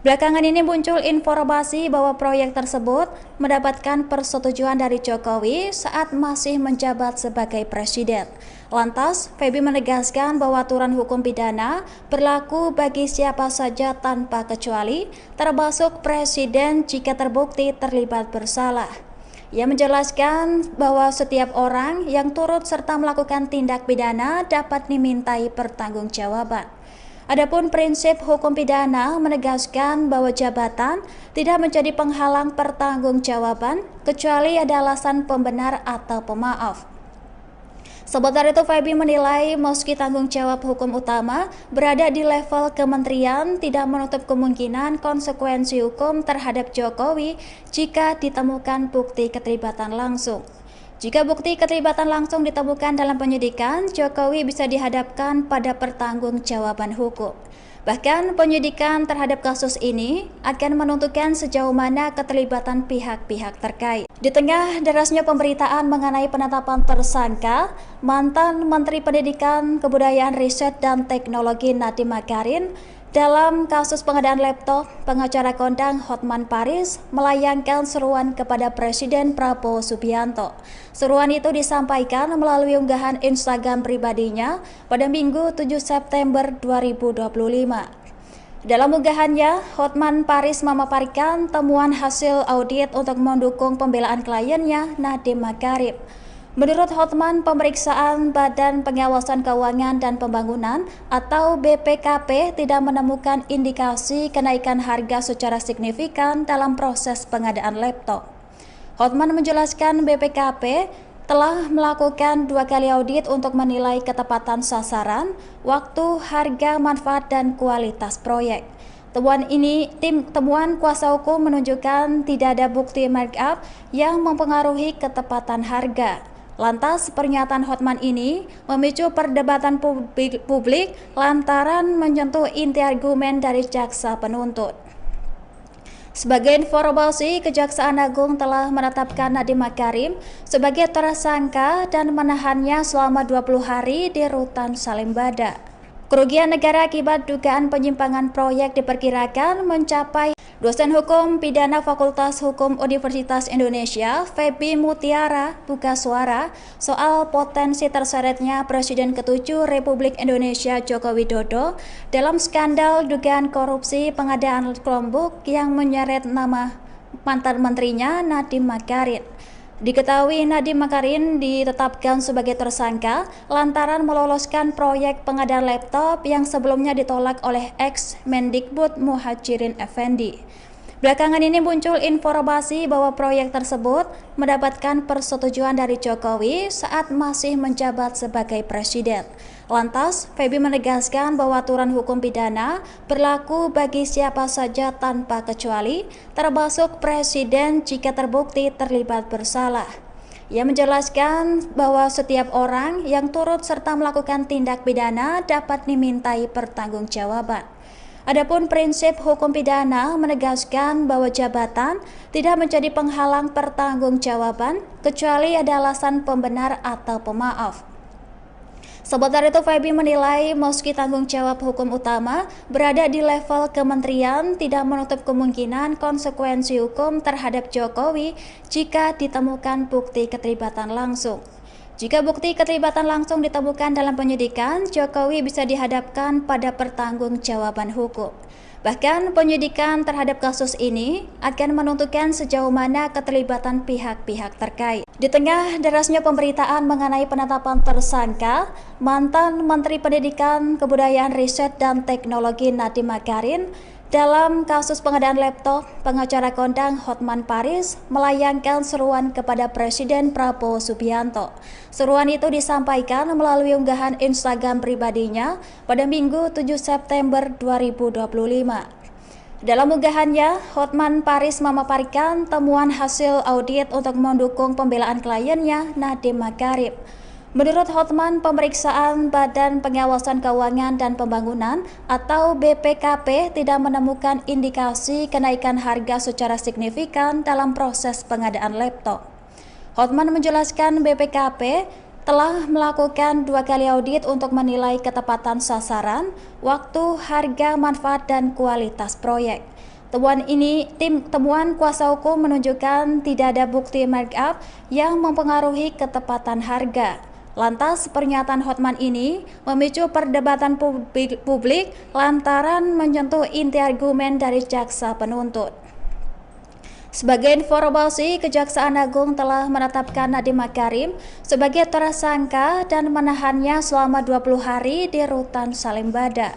Speaker 1: Belakangan ini muncul informasi bahwa proyek tersebut mendapatkan persetujuan dari Jokowi saat masih menjabat sebagai presiden. Lantas, Feby menegaskan bahwa aturan hukum pidana berlaku bagi siapa saja tanpa kecuali, termasuk presiden jika terbukti terlibat bersalah. Ia menjelaskan bahwa setiap orang yang turut serta melakukan tindak pidana dapat dimintai pertanggungjawaban. Adapun prinsip hukum pidana menegaskan bahwa jabatan tidak menjadi penghalang pertanggungjawaban kecuali ada alasan pembenar atau pemaaf. Sementara itu, Feby menilai meski tanggung jawab hukum utama berada di level kementerian, tidak menutup kemungkinan konsekuensi hukum terhadap Jokowi jika ditemukan bukti keterlibatan langsung. Jika bukti keterlibatan langsung ditemukan dalam penyidikan, Jokowi bisa dihadapkan pada pertanggungjawaban hukum. Bahkan penyidikan terhadap kasus ini akan menentukan sejauh mana keterlibatan pihak-pihak terkait. Di tengah derasnya pemberitaan mengenai penetapan tersangka, mantan Menteri Pendidikan, Kebudayaan, Riset, dan Teknologi Nadiem Makarim dalam kasus pengadaan laptop, pengacara kondang Hotman Paris melayangkan seruan kepada Presiden Prabowo Subianto. Seruan itu disampaikan melalui unggahan Instagram pribadinya pada Minggu 7 September 2025. Dalam unggahannya, Hotman Paris memaparkan temuan hasil audit untuk mendukung pembelaan kliennya Nadiem Makarim. Menurut Hotman, pemeriksaan Badan Pengawasan Keuangan dan Pembangunan atau BPKP tidak menemukan indikasi kenaikan harga secara signifikan dalam proses pengadaan laptop. Hotman menjelaskan BPKP telah melakukan 2 kali audit untuk menilai ketepatan sasaran, waktu, harga, manfaat, dan kualitas proyek. Temuan kuasa hukum menunjukkan tidak ada bukti markup yang mempengaruhi ketepatan harga. Lantas, pernyataan Hotman ini memicu perdebatan publik lantaran menyentuh inti argumen dari jaksa penuntut. Sebagai informasi, Kejaksaan Agung telah menetapkan Nadiem Makarim sebagai tersangka dan menahannya selama 20 hari di Rutan Salemba. Kerugian negara akibat dugaan penyimpangan proyek diperkirakan mencapai. Dosen Hukum Pidana Fakultas Hukum Universitas Indonesia, Feby Mutiara, buka suara soal potensi terseretnya Presiden ke-7 Republik Indonesia Joko Widodo dalam skandal dugaan korupsi pengadaan Chromebook yang menyeret nama mantan menterinya Nadiem Makarim. Diketahui Nadiem Makarim ditetapkan sebagai tersangka lantaran meloloskan proyek pengadaan laptop yang sebelumnya ditolak oleh ex-Mendikbud Muhajirin Effendi. Belakangan ini muncul informasi bahwa proyek tersebut mendapatkan persetujuan dari Jokowi saat masih menjabat sebagai presiden. Lantas, Feby menegaskan bahwa aturan hukum pidana berlaku bagi siapa saja tanpa kecuali, termasuk presiden jika terbukti terlibat bersalah. Ia menjelaskan bahwa setiap orang yang turut serta melakukan tindak pidana dapat dimintai pertanggungjawaban. Adapun prinsip hukum pidana menegaskan bahwa jabatan tidak menjadi penghalang pertanggungjawaban kecuali ada alasan pembenar atau pemaaf. Sementara itu, Feby menilai meski tanggung jawab hukum utama berada di level kementerian, tidak menutup kemungkinan konsekuensi hukum terhadap Jokowi jika ditemukan bukti keterlibatan langsung. Jika bukti keterlibatan langsung ditemukan dalam penyidikan, Jokowi bisa dihadapkan pada pertanggungjawaban hukum. Bahkan penyidikan terhadap kasus ini akan menentukan sejauh mana keterlibatan pihak-pihak terkait. Di tengah derasnya pemberitaan mengenai penetapan tersangka, mantan Menteri Pendidikan, Kebudayaan, Riset, dan Teknologi Nadiem Makarim dalam kasus pengadaan laptop, pengacara kondang Hotman Paris melayangkan seruan kepada Presiden Prabowo Subianto. Seruan itu disampaikan melalui unggahan Instagram pribadinya pada Minggu 7 September 2025. Dalam unggahannya, Hotman Paris memaparkan temuan hasil audit untuk mendukung pembelaan kliennya Nadiem Makarim. Menurut Hotman, pemeriksaan Badan Pengawasan Keuangan dan Pembangunan atau BPKP tidak menemukan indikasi kenaikan harga secara signifikan dalam proses pengadaan laptop. Hotman menjelaskan BPKP telah melakukan 2 kali audit untuk menilai ketepatan sasaran, waktu, harga, manfaat, dan kualitas proyek. Temuan kuasa hukum menunjukkan tidak ada bukti markup yang mempengaruhi ketepatan harga. Lantas, pernyataan Hotman ini memicu perdebatan publik lantaran menyentuh inti argumen dari jaksa penuntut. Sebagai informasi, Kejaksaan Agung telah menetapkan Nadiem Makarim sebagai tersangka dan menahannya selama 20 hari di Rutan Salimbada.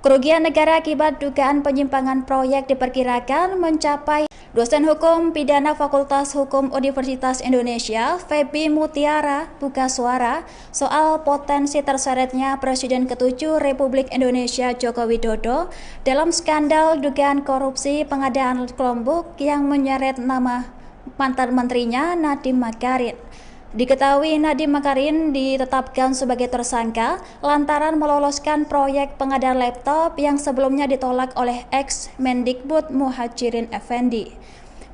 Speaker 1: Kerugian negara akibat dugaan penyimpangan proyek diperkirakan mencapai. Dosen Hukum Pidana Fakultas Hukum Universitas Indonesia, Feby Mutiara, buka suara soal potensi terseretnya Presiden ke-7 Republik Indonesia Joko Widodo dalam skandal dugaan korupsi pengadaan Chromebook yang menyeret nama mantan menterinya Nadiem Makarim. Diketahui Nadiem Makarim ditetapkan sebagai tersangka lantaran meloloskan proyek pengadaan laptop yang sebelumnya ditolak oleh ex-Mendikbud Muhajirin Effendi.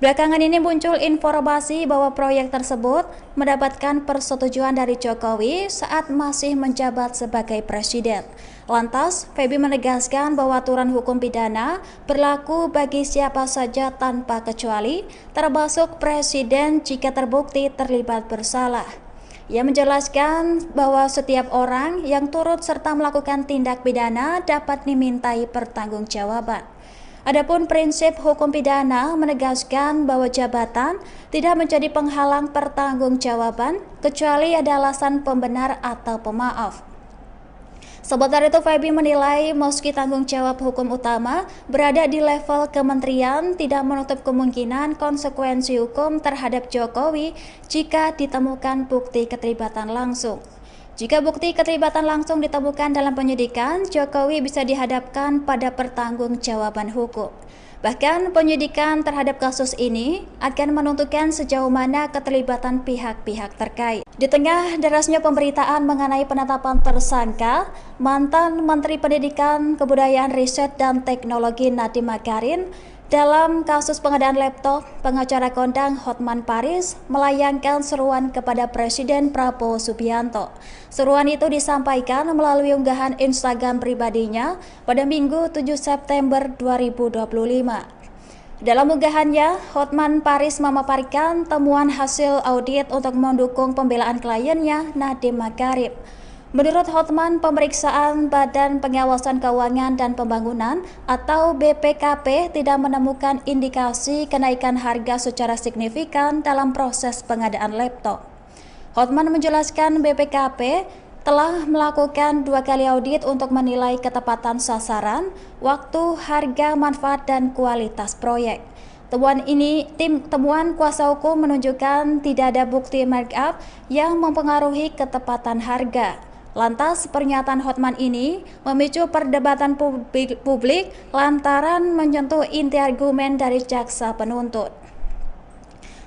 Speaker 1: Belakangan ini muncul informasi bahwa proyek tersebut mendapatkan persetujuan dari Jokowi saat masih menjabat sebagai presiden. Lantas, Feby menegaskan bahwa aturan hukum pidana berlaku bagi siapa saja tanpa kecuali, termasuk presiden jika terbukti terlibat bersalah. Ia menjelaskan bahwa setiap orang yang turut serta melakukan tindak pidana dapat dimintai pertanggungjawaban. Adapun prinsip hukum pidana menegaskan bahwa jabatan tidak menjadi penghalang pertanggungjawaban kecuali ada alasan pembenar atau pemaaf. Sementara itu, Feby menilai meski tanggung jawab hukum utama berada di level kementerian, tidak menutup kemungkinan konsekuensi hukum terhadap Jokowi jika ditemukan bukti keterlibatan langsung. Jika bukti keterlibatan langsung ditemukan dalam penyidikan, Jokowi bisa dihadapkan pada pertanggungjawaban hukum. Bahkan penyidikan terhadap kasus ini akan menentukan sejauh mana keterlibatan pihak-pihak terkait. Di tengah derasnya pemberitaan mengenai penetapan tersangka, mantan Menteri Pendidikan, Kebudayaan, Riset, dan Teknologi Nadiem Makarim dalam kasus pengadaan laptop, pengacara kondang Hotman Paris melayangkan seruan kepada Presiden Prabowo Subianto. Seruan itu disampaikan melalui unggahan Instagram pribadinya pada Minggu 7 September 2025. Dalam unggahannya, Hotman Paris memaparkan temuan hasil audit untuk mendukung pembelaan kliennya Nadiem Makarim. Menurut Hotman, pemeriksaan Badan Pengawasan Keuangan dan Pembangunan atau BPKP tidak menemukan indikasi kenaikan harga secara signifikan dalam proses pengadaan laptop. Hotman menjelaskan BPKP telah melakukan 2 kali audit untuk menilai ketepatan sasaran, waktu, harga, manfaat, dan kualitas proyek. Temuan kuasa hukum menunjukkan tidak ada bukti markup yang mempengaruhi ketepatan harga. Lantas, pernyataan Hotman ini memicu perdebatan publik lantaran menyentuh inti argumen dari jaksa penuntut.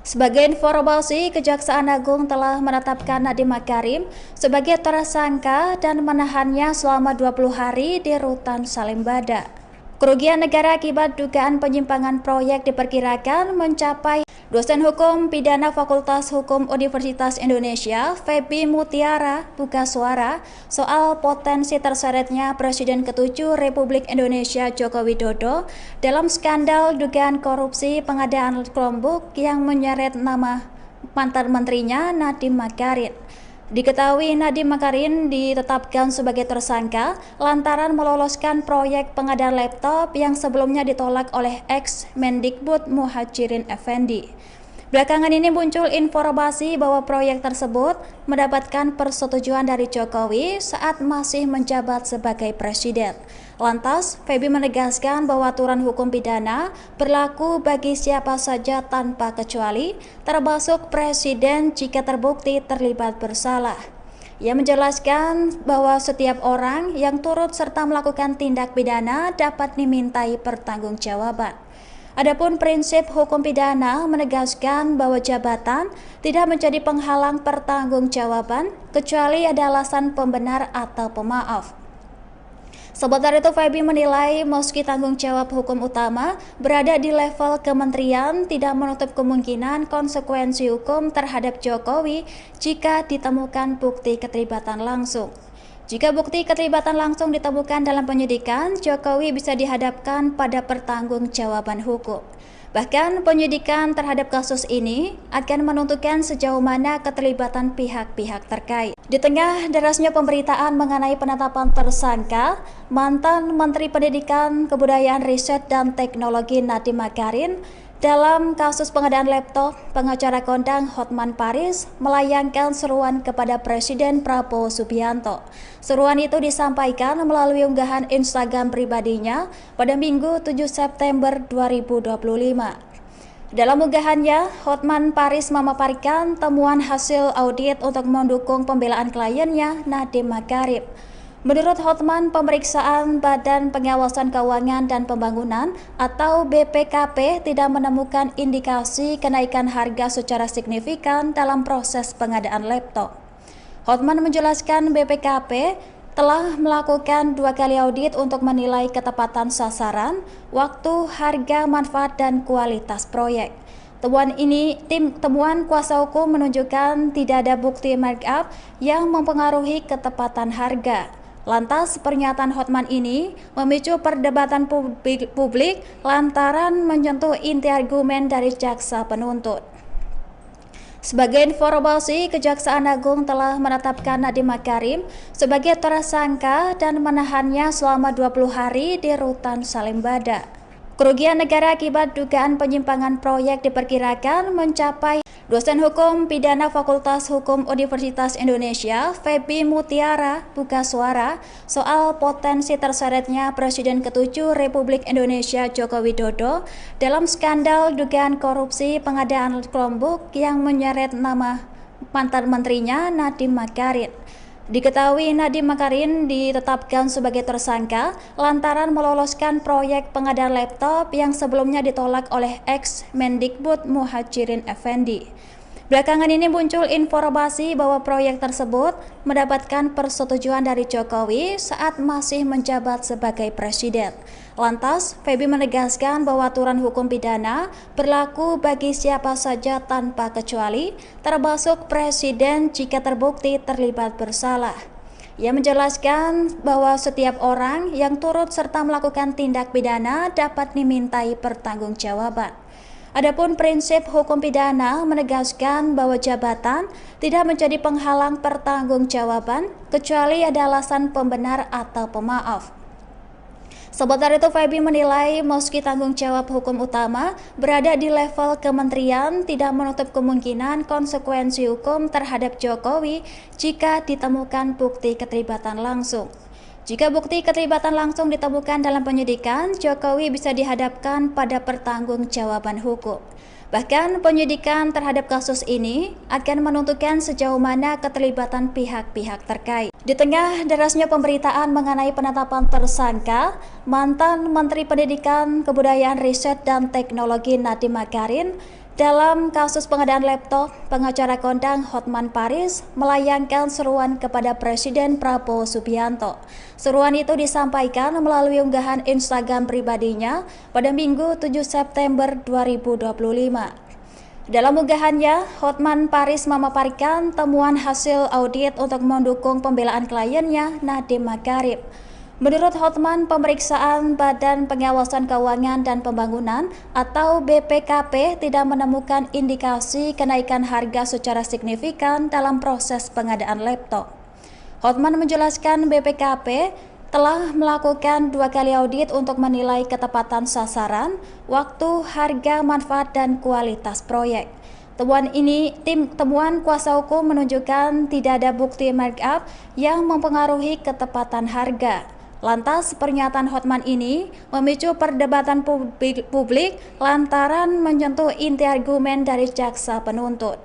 Speaker 1: Sebagai informasi, Kejaksaan Agung telah menetapkan Nadiem Makarim sebagai tersangka dan menahannya selama 20 hari di Rutan Salimbada. Kerugian negara akibat dugaan penyimpangan proyek diperkirakan mencapai. Dosen Hukum Pidana Fakultas Hukum Universitas Indonesia, Feby Mutiara, buka suara soal potensi terseretnya Presiden ke-7 Republik Indonesia Joko Widodo dalam skandal dugaan korupsi pengadaan Chromebook yang menyeret nama mantan menterinya Nadiem Makarim. Diketahui Nadiem Makarim ditetapkan sebagai tersangka lantaran meloloskan proyek pengadaan laptop yang sebelumnya ditolak oleh ex-Mendikbud Muhajirin Effendi. Belakangan ini muncul informasi bahwa proyek tersebut mendapatkan persetujuan dari Jokowi saat masih menjabat sebagai presiden. Lantas, Feby menegaskan bahwa aturan hukum pidana berlaku bagi siapa saja tanpa kecuali, termasuk presiden jika terbukti terlibat bersalah. Ia menjelaskan bahwa setiap orang yang turut serta melakukan tindak pidana dapat dimintai pertanggungjawaban. Adapun prinsip hukum pidana menegaskan bahwa jabatan tidak menjadi penghalang pertanggungjawaban kecuali ada alasan pembenar atau pemaaf. Sementara itu, Feby menilai meski tanggung jawab hukum utama berada di level kementerian, tidak menutup kemungkinan konsekuensi hukum terhadap Jokowi jika ditemukan bukti keterlibatan langsung. Jika bukti keterlibatan langsung ditemukan dalam penyidikan, Jokowi bisa dihadapkan pada pertanggungjawaban hukum. Bahkan penyidikan terhadap kasus ini akan menentukan sejauh mana keterlibatan pihak-pihak terkait. Di tengah derasnya pemberitaan mengenai penetapan tersangka, mantan Menteri Pendidikan, Kebudayaan, Riset, dan Teknologi Nadiem Makarim dalam kasus pengadaan laptop, pengacara kondang Hotman Paris melayangkan seruan kepada Presiden Prabowo Subianto. Seruan itu disampaikan melalui unggahan Instagram pribadinya pada Minggu 7 September 2025. Dalam unggahannya, Hotman Paris memaparkan temuan hasil audit untuk mendukung pembelaan kliennya Nadiem Makarim. Menurut Hotman, pemeriksaan Badan Pengawasan Keuangan dan Pembangunan atau BPKP tidak menemukan indikasi kenaikan harga secara signifikan dalam proses pengadaan laptop. Hotman menjelaskan BPKP telah melakukan 2 kali audit untuk menilai ketepatan sasaran, waktu, harga, manfaat, dan kualitas proyek. Temuan kuasa hukum menunjukkan tidak ada bukti markup yang mempengaruhi ketepatan harga. Lantas, pernyataan Hotman ini memicu perdebatan publik lantaran menyentuh inti argumen dari jaksa penuntut. Sebagai informasi, Kejaksaan Agung telah menetapkan Nadiem Makarim sebagai tersangka dan menahannya selama 20 hari di Rutan Salimbada. Kerugian negara akibat dugaan penyimpangan proyek diperkirakan mencapai. Dosen Hukum Pidana Fakultas Hukum Universitas Indonesia, Feby Mutiara, buka suara soal potensi terseretnya Presiden ke-7 Republik Indonesia Joko Widodo dalam skandal dugaan korupsi pengadaan Chromebook yang menyeret nama mantan menterinya Nadiem Makarim. Diketahui Nadiem Makarim ditetapkan sebagai tersangka lantaran meloloskan proyek pengadaan laptop yang sebelumnya ditolak oleh ex-Mendikbud Muhajirin Effendi. Belakangan ini muncul informasi bahwa proyek tersebut mendapatkan persetujuan dari Jokowi saat masih menjabat sebagai presiden. Lantas, Feby menegaskan bahwa aturan hukum pidana berlaku bagi siapa saja tanpa kecuali, termasuk presiden jika terbukti terlibat bersalah. Ia menjelaskan bahwa setiap orang yang turut serta melakukan tindak pidana dapat dimintai pertanggungjawaban. Adapun prinsip hukum pidana menegaskan bahwa jabatan tidak menjadi penghalang pertanggungjawaban kecuali ada alasan pembenar atau pemaaf. Sementara itu, Feby menilai meski tanggung jawab hukum utama berada di level kementerian, tidak menutup kemungkinan konsekuensi hukum terhadap Jokowi jika ditemukan bukti keterlibatan langsung. Jika bukti keterlibatan langsung ditemukan dalam penyidikan, Jokowi bisa dihadapkan pada pertanggungjawaban hukum. Bahkan penyidikan terhadap kasus ini akan menentukan sejauh mana keterlibatan pihak-pihak terkait. Di tengah derasnya pemberitaan mengenai penetapan tersangka, mantan Menteri Pendidikan, Kebudayaan, Riset, dan Teknologi Nadiem Makarim dalam kasus pengadaan laptop, pengacara kondang Hotman Paris melayangkan seruan kepada Presiden Prabowo Subianto. Seruan itu disampaikan melalui unggahan Instagram pribadinya pada Minggu 7 September 2025. Dalam unggahannya, Hotman Paris memaparkan temuan hasil audit untuk mendukung pembelaan kliennya Nadiem Makarim. Menurut Hotman, pemeriksaan Badan Pengawasan Keuangan dan Pembangunan atau BPKP tidak menemukan indikasi kenaikan harga secara signifikan dalam proses pengadaan laptop. Hotman menjelaskan BPKP telah melakukan 2 kali audit untuk menilai ketepatan sasaran, waktu, harga, manfaat, dan kualitas proyek. Temuan kuasa hukum menunjukkan tidak ada bukti markup yang mempengaruhi ketepatan harga. Lantas, pernyataan Hotman ini memicu perdebatan publik lantaran menyentuh inti argumen dari jaksa penuntut.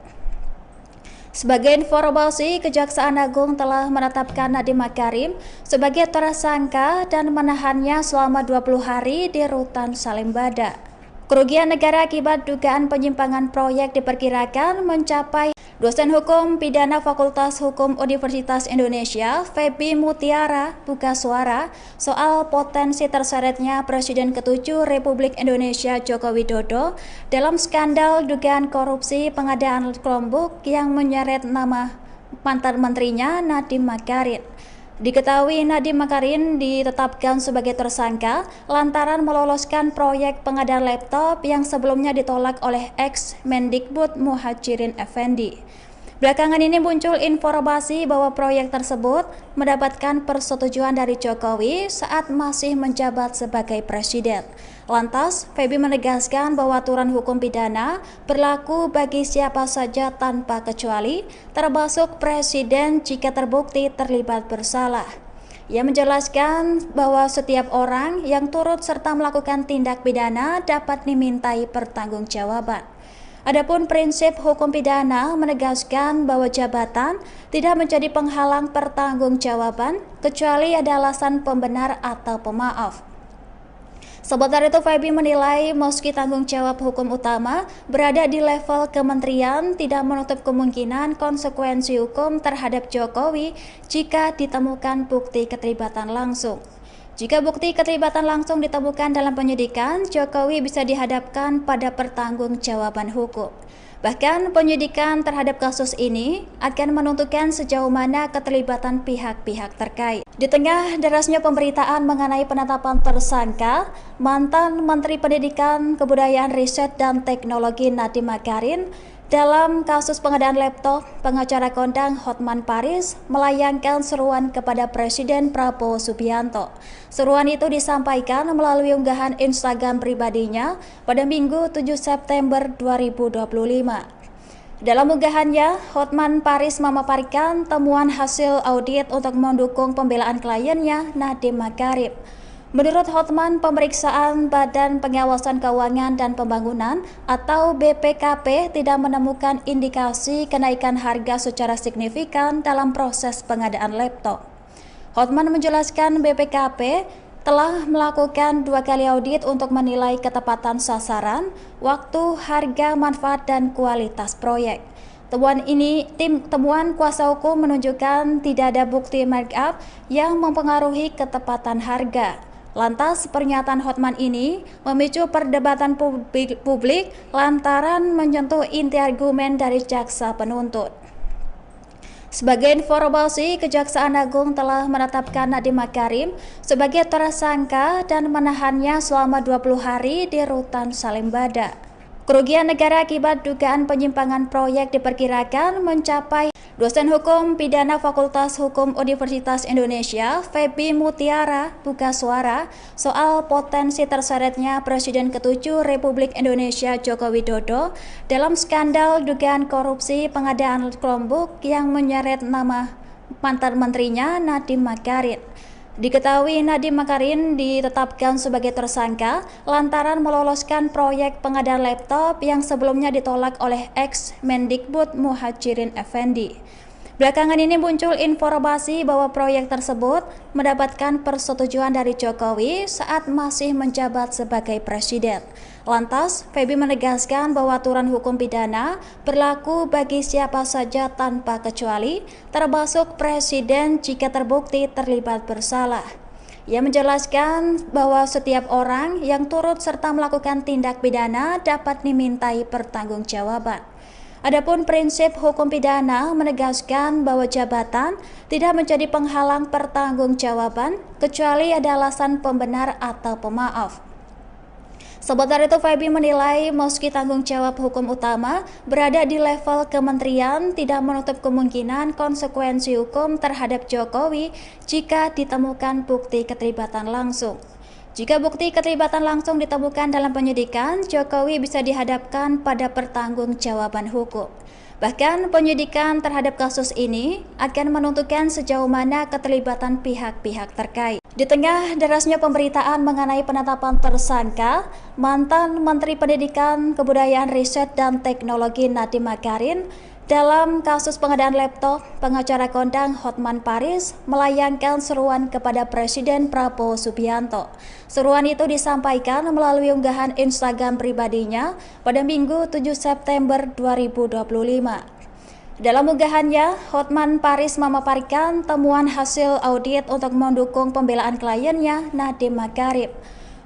Speaker 1: Sebagai informasi, Kejaksaan Agung telah menetapkan Nadiem Makarim sebagai tersangka dan menahannya selama 20 hari di Rutan Salimbada. Kerugian negara akibat dugaan penyimpangan proyek diperkirakan mencapai. Dosen Hukum Pidana Fakultas Hukum Universitas Indonesia, Feby Mutiara, buka suara soal potensi terseretnya Presiden ke-7 Republik Indonesia Joko Widodo dalam skandal dugaan korupsi pengadaan Chromebook yang menyeret nama mantan menterinya Nadiem Makarim. Diketahui Nadiem Makarim ditetapkan sebagai tersangka lantaran meloloskan proyek pengadaan laptop yang sebelumnya ditolak oleh ex-Mendikbud Muhajirin Effendi. Belakangan ini muncul informasi bahwa proyek tersebut mendapatkan persetujuan dari Jokowi saat masih menjabat sebagai presiden. Lantas, Feby menegaskan bahwa aturan hukum pidana berlaku bagi siapa saja tanpa kecuali, termasuk presiden jika terbukti terlibat bersalah. Ia menjelaskan bahwa setiap orang yang turut serta melakukan tindak pidana dapat dimintai pertanggungjawaban. Adapun prinsip hukum pidana menegaskan bahwa jabatan tidak menjadi penghalang pertanggungjawaban kecuali ada alasan pembenar atau pemaaf. Sementara itu, Feby menilai meski tanggung jawab hukum utama berada di level kementerian, tidak menutup kemungkinan konsekuensi hukum terhadap Jokowi jika ditemukan bukti keterlibatan langsung. Jika bukti keterlibatan langsung ditemukan dalam penyidikan, Jokowi bisa dihadapkan pada pertanggungjawaban hukum. Bahkan penyidikan terhadap kasus ini akan menentukan sejauh mana keterlibatan pihak-pihak terkait. Di tengah derasnya pemberitaan mengenai penetapan tersangka, mantan Menteri Pendidikan, Kebudayaan, Riset, dan Teknologi Nadiem Makarim dalam kasus pengadaan laptop, pengacara kondang Hotman Paris melayangkan seruan kepada Presiden Prabowo Subianto. Seruan itu disampaikan melalui unggahan Instagram pribadinya pada Minggu 7 September 2025. Dalam unggahannya, Hotman Paris memaparkan temuan hasil audit untuk mendukung pembelaan kliennya Nadiem Makarim. Menurut Hotman, pemeriksaan Badan Pengawasan Keuangan dan Pembangunan atau BPKP tidak menemukan indikasi kenaikan harga secara signifikan dalam proses pengadaan laptop. Hotman menjelaskan BPKP telah melakukan 2 kali audit untuk menilai ketepatan sasaran, waktu, harga, manfaat, dan kualitas proyek. Temuan kuasa hukum menunjukkan tidak ada bukti markup yang mempengaruhi ketepatan harga. Lantas, pernyataan Hotman ini memicu perdebatan publik lantaran menyentuh inti argumen dari jaksa penuntut. Sebagai informasi, Kejaksaan Agung telah menetapkan Nadiem Makarim sebagai tersangka dan menahannya selama 20 hari di Rutan Salimbada. Kerugian negara akibat dugaan penyimpangan proyek diperkirakan mencapai. Dosen Hukum Pidana Fakultas Hukum Universitas Indonesia, Feby Mutiara, buka suara soal potensi terseretnya Presiden ke-7 Republik Indonesia Joko Widodo dalam skandal dugaan korupsi pengadaan Chromebook yang menyeret nama mantan menterinya Nadiem Makarim. Diketahui Nadiem Makarim ditetapkan sebagai tersangka lantaran meloloskan proyek pengadaan laptop yang sebelumnya ditolak oleh ex-Mendikbud Muhajirin Effendi. Belakangan ini muncul informasi bahwa proyek tersebut mendapatkan persetujuan dari Jokowi saat masih menjabat sebagai presiden. Lantas, Feby menegaskan bahwa aturan hukum pidana berlaku bagi siapa saja tanpa kecuali, termasuk presiden jika terbukti terlibat bersalah. Ia menjelaskan bahwa setiap orang yang turut serta melakukan tindak pidana dapat dimintai pertanggungjawaban. Adapun prinsip hukum pidana menegaskan bahwa jabatan tidak menjadi penghalang pertanggungjawaban kecuali ada alasan pembenar atau pemaaf. Sementara itu, Feby menilai meski tanggung jawab hukum utama berada di level kementerian, tidak menutup kemungkinan konsekuensi hukum terhadap Jokowi jika ditemukan bukti keterlibatan langsung. Jika bukti keterlibatan langsung ditemukan dalam penyidikan, Jokowi bisa dihadapkan pada pertanggungjawaban hukum. Bahkan penyidikan terhadap kasus ini akan menentukan sejauh mana keterlibatan pihak-pihak terkait. Di tengah derasnya pemberitaan mengenai penetapan tersangka, mantan Menteri Pendidikan, Kebudayaan, Riset, dan Teknologi Nadiem Makarim dalam kasus pengadaan laptop, pengacara kondang Hotman Paris melayangkan seruan kepada Presiden Prabowo Subianto. Seruan itu disampaikan melalui unggahan Instagram pribadinya pada Minggu 7 September 2025. Dalam unggahannya, Hotman Paris memaparkan temuan hasil audit untuk mendukung pembelaan kliennya Nadiem Makarim.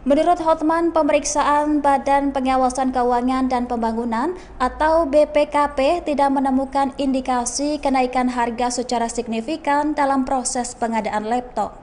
Speaker 1: Menurut Hotman, pemeriksaan Badan Pengawasan Keuangan dan Pembangunan atau BPKP tidak menemukan indikasi kenaikan harga secara signifikan dalam proses pengadaan laptop.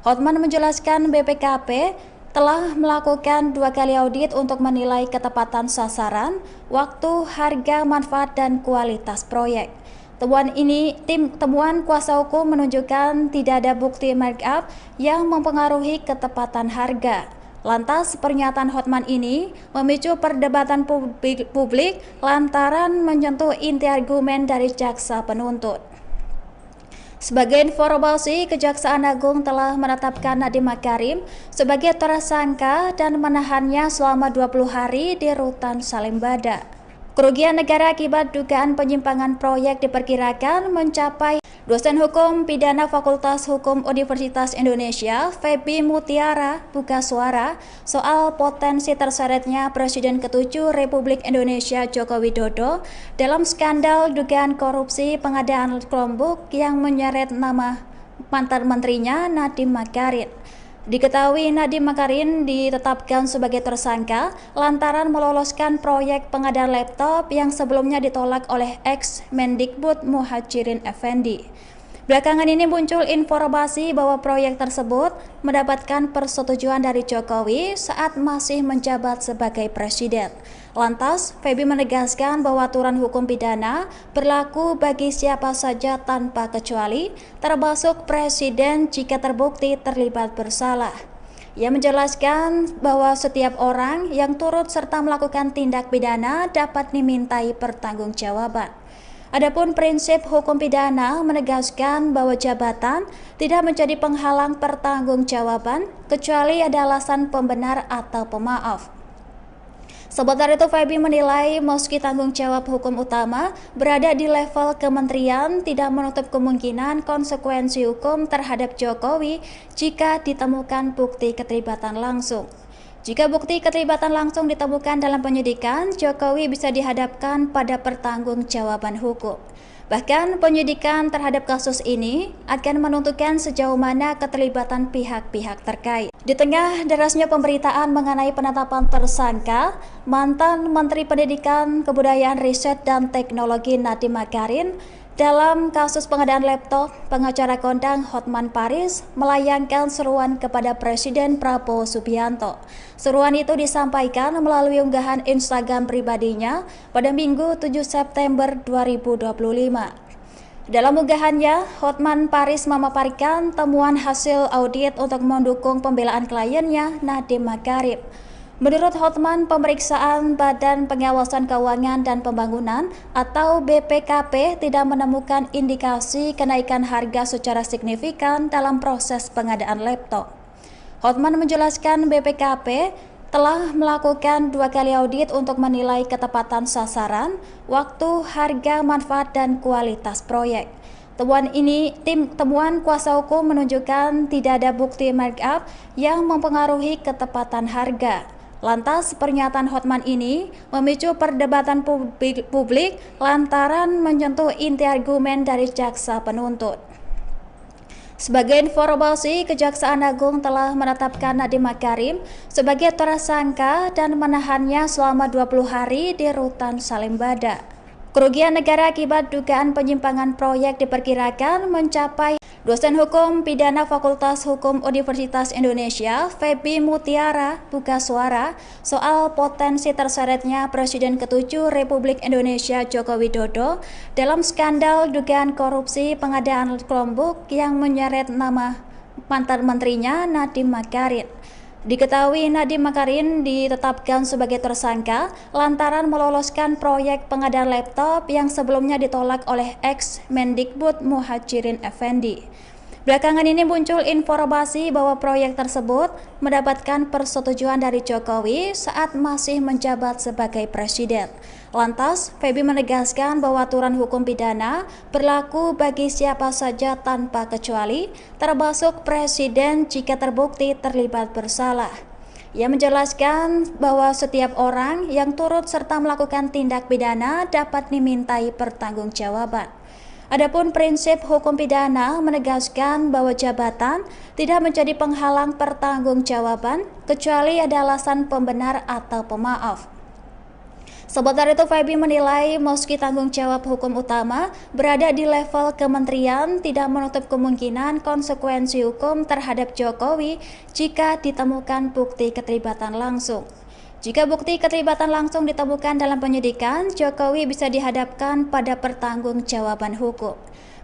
Speaker 1: Hotman menjelaskan BPKP telah melakukan 2 kali audit untuk menilai ketepatan sasaran, waktu, harga, manfaat, dan kualitas proyek. Temuan kuasa hukum menunjukkan tidak ada bukti markup yang mempengaruhi ketepatan harga. Lantas, pernyataan Hotman ini memicu perdebatan publik lantaran menyentuh inti argumen dari jaksa penuntut. Sebagai informasi, Kejaksaan Agung telah menetapkan Nadiem Makarim sebagai tersangka dan menahannya selama 20 hari di Rutan Salimbada. Kerugian negara akibat dugaan penyimpangan proyek diperkirakan mencapai. Dosen Hukum Pidana Fakultas Hukum Universitas Indonesia, Feby Mutiara, buka suara soal potensi terseretnya Presiden ke-7 Republik Indonesia Joko Widodo dalam skandal dugaan korupsi pengadaan Chromebook yang menyeret nama mantan menterinya Nadiem Makarim. Diketahui Nadiem Makarim ditetapkan sebagai tersangka lantaran meloloskan proyek pengadaan laptop yang sebelumnya ditolak oleh ex-Mendikbud Muhajirin Effendi. Belakangan ini muncul informasi bahwa proyek tersebut mendapatkan persetujuan dari Jokowi saat masih menjabat sebagai presiden. Lantas, Feby menegaskan bahwa aturan hukum pidana berlaku bagi siapa saja tanpa kecuali, termasuk presiden jika terbukti terlibat bersalah. Ia menjelaskan bahwa setiap orang yang turut serta melakukan tindak pidana dapat dimintai pertanggungjawaban. Adapun prinsip hukum pidana menegaskan bahwa jabatan tidak menjadi penghalang pertanggungjawaban kecuali ada alasan pembenar atau pemaaf. Sementara itu, Feby menilai meski tanggung jawab hukum utama berada di level kementerian, tidak menutup kemungkinan konsekuensi hukum terhadap Jokowi jika ditemukan bukti keterlibatan langsung. Jika bukti keterlibatan langsung ditemukan dalam penyidikan, Jokowi bisa dihadapkan pada pertanggungjawaban hukum. Bahkan penyidikan terhadap kasus ini akan menentukan sejauh mana keterlibatan pihak-pihak terkait. Di tengah derasnya pemberitaan mengenai penetapan tersangka, mantan Menteri Pendidikan, Kebudayaan, Riset, dan Teknologi Nadiem Makarim dalam kasus pengadaan laptop, pengacara kondang Hotman Paris melayangkan seruan kepada Presiden Prabowo Subianto. Seruan itu disampaikan melalui unggahan Instagram pribadinya pada Minggu 7 September 2025. Dalam unggahannya, Hotman Paris memaparkan temuan hasil audit untuk mendukung pembelaan kliennya Nadiem Makarim. Menurut Hotman, pemeriksaan Badan Pengawasan Keuangan dan Pembangunan atau BPKP tidak menemukan indikasi kenaikan harga secara signifikan dalam proses pengadaan laptop. Hotman menjelaskan BPKP telah melakukan 2 kali audit untuk menilai ketepatan sasaran, waktu, harga, manfaat, dan kualitas proyek. Temuan kuasa hukum menunjukkan tidak ada bukti markup yang mempengaruhi ketepatan harga. Lantas, pernyataan Hotman ini memicu perdebatan publik lantaran menyentuh inti argumen dari jaksa penuntut. Sebagai informasi, Kejaksaan Agung telah menetapkan Nadiem Makarim sebagai tersangka dan menahannya selama 20 hari di Rutan Salimbada. Kerugian negara akibat dugaan penyimpangan proyek diperkirakan mencapai. Dosen Hukum Pidana Fakultas Hukum Universitas Indonesia, Feby Mutiara, buka suara soal potensi terseretnya Presiden ke-7 Republik Indonesia Joko Widodo dalam skandal dugaan korupsi pengadaan Chromebook yang menyeret nama mantan menterinya Nadiem Makarim. Diketahui Nadiem Makarim ditetapkan sebagai tersangka lantaran meloloskan proyek pengadaan laptop yang sebelumnya ditolak oleh ex-Mendikbud Muhajirin Effendi. Belakangan ini muncul informasi bahwa proyek tersebut mendapatkan persetujuan dari Jokowi saat masih menjabat sebagai presiden. Lantas, Feby menegaskan bahwa aturan hukum pidana berlaku bagi siapa saja tanpa kecuali, termasuk presiden jika terbukti terlibat bersalah. Ia menjelaskan bahwa setiap orang yang turut serta melakukan tindak pidana dapat dimintai pertanggungjawaban. Adapun prinsip hukum pidana menegaskan bahwa jabatan tidak menjadi penghalang pertanggungjawaban kecuali ada alasan pembenar atau pemaaf. Sementara itu, Feby menilai meski tanggung jawab hukum utama berada di level kementerian, tidak menutup kemungkinan konsekuensi hukum terhadap Jokowi jika ditemukan bukti keterlibatan langsung. Jika bukti keterlibatan langsung ditemukan dalam penyidikan, Jokowi bisa dihadapkan pada pertanggungjawaban hukum.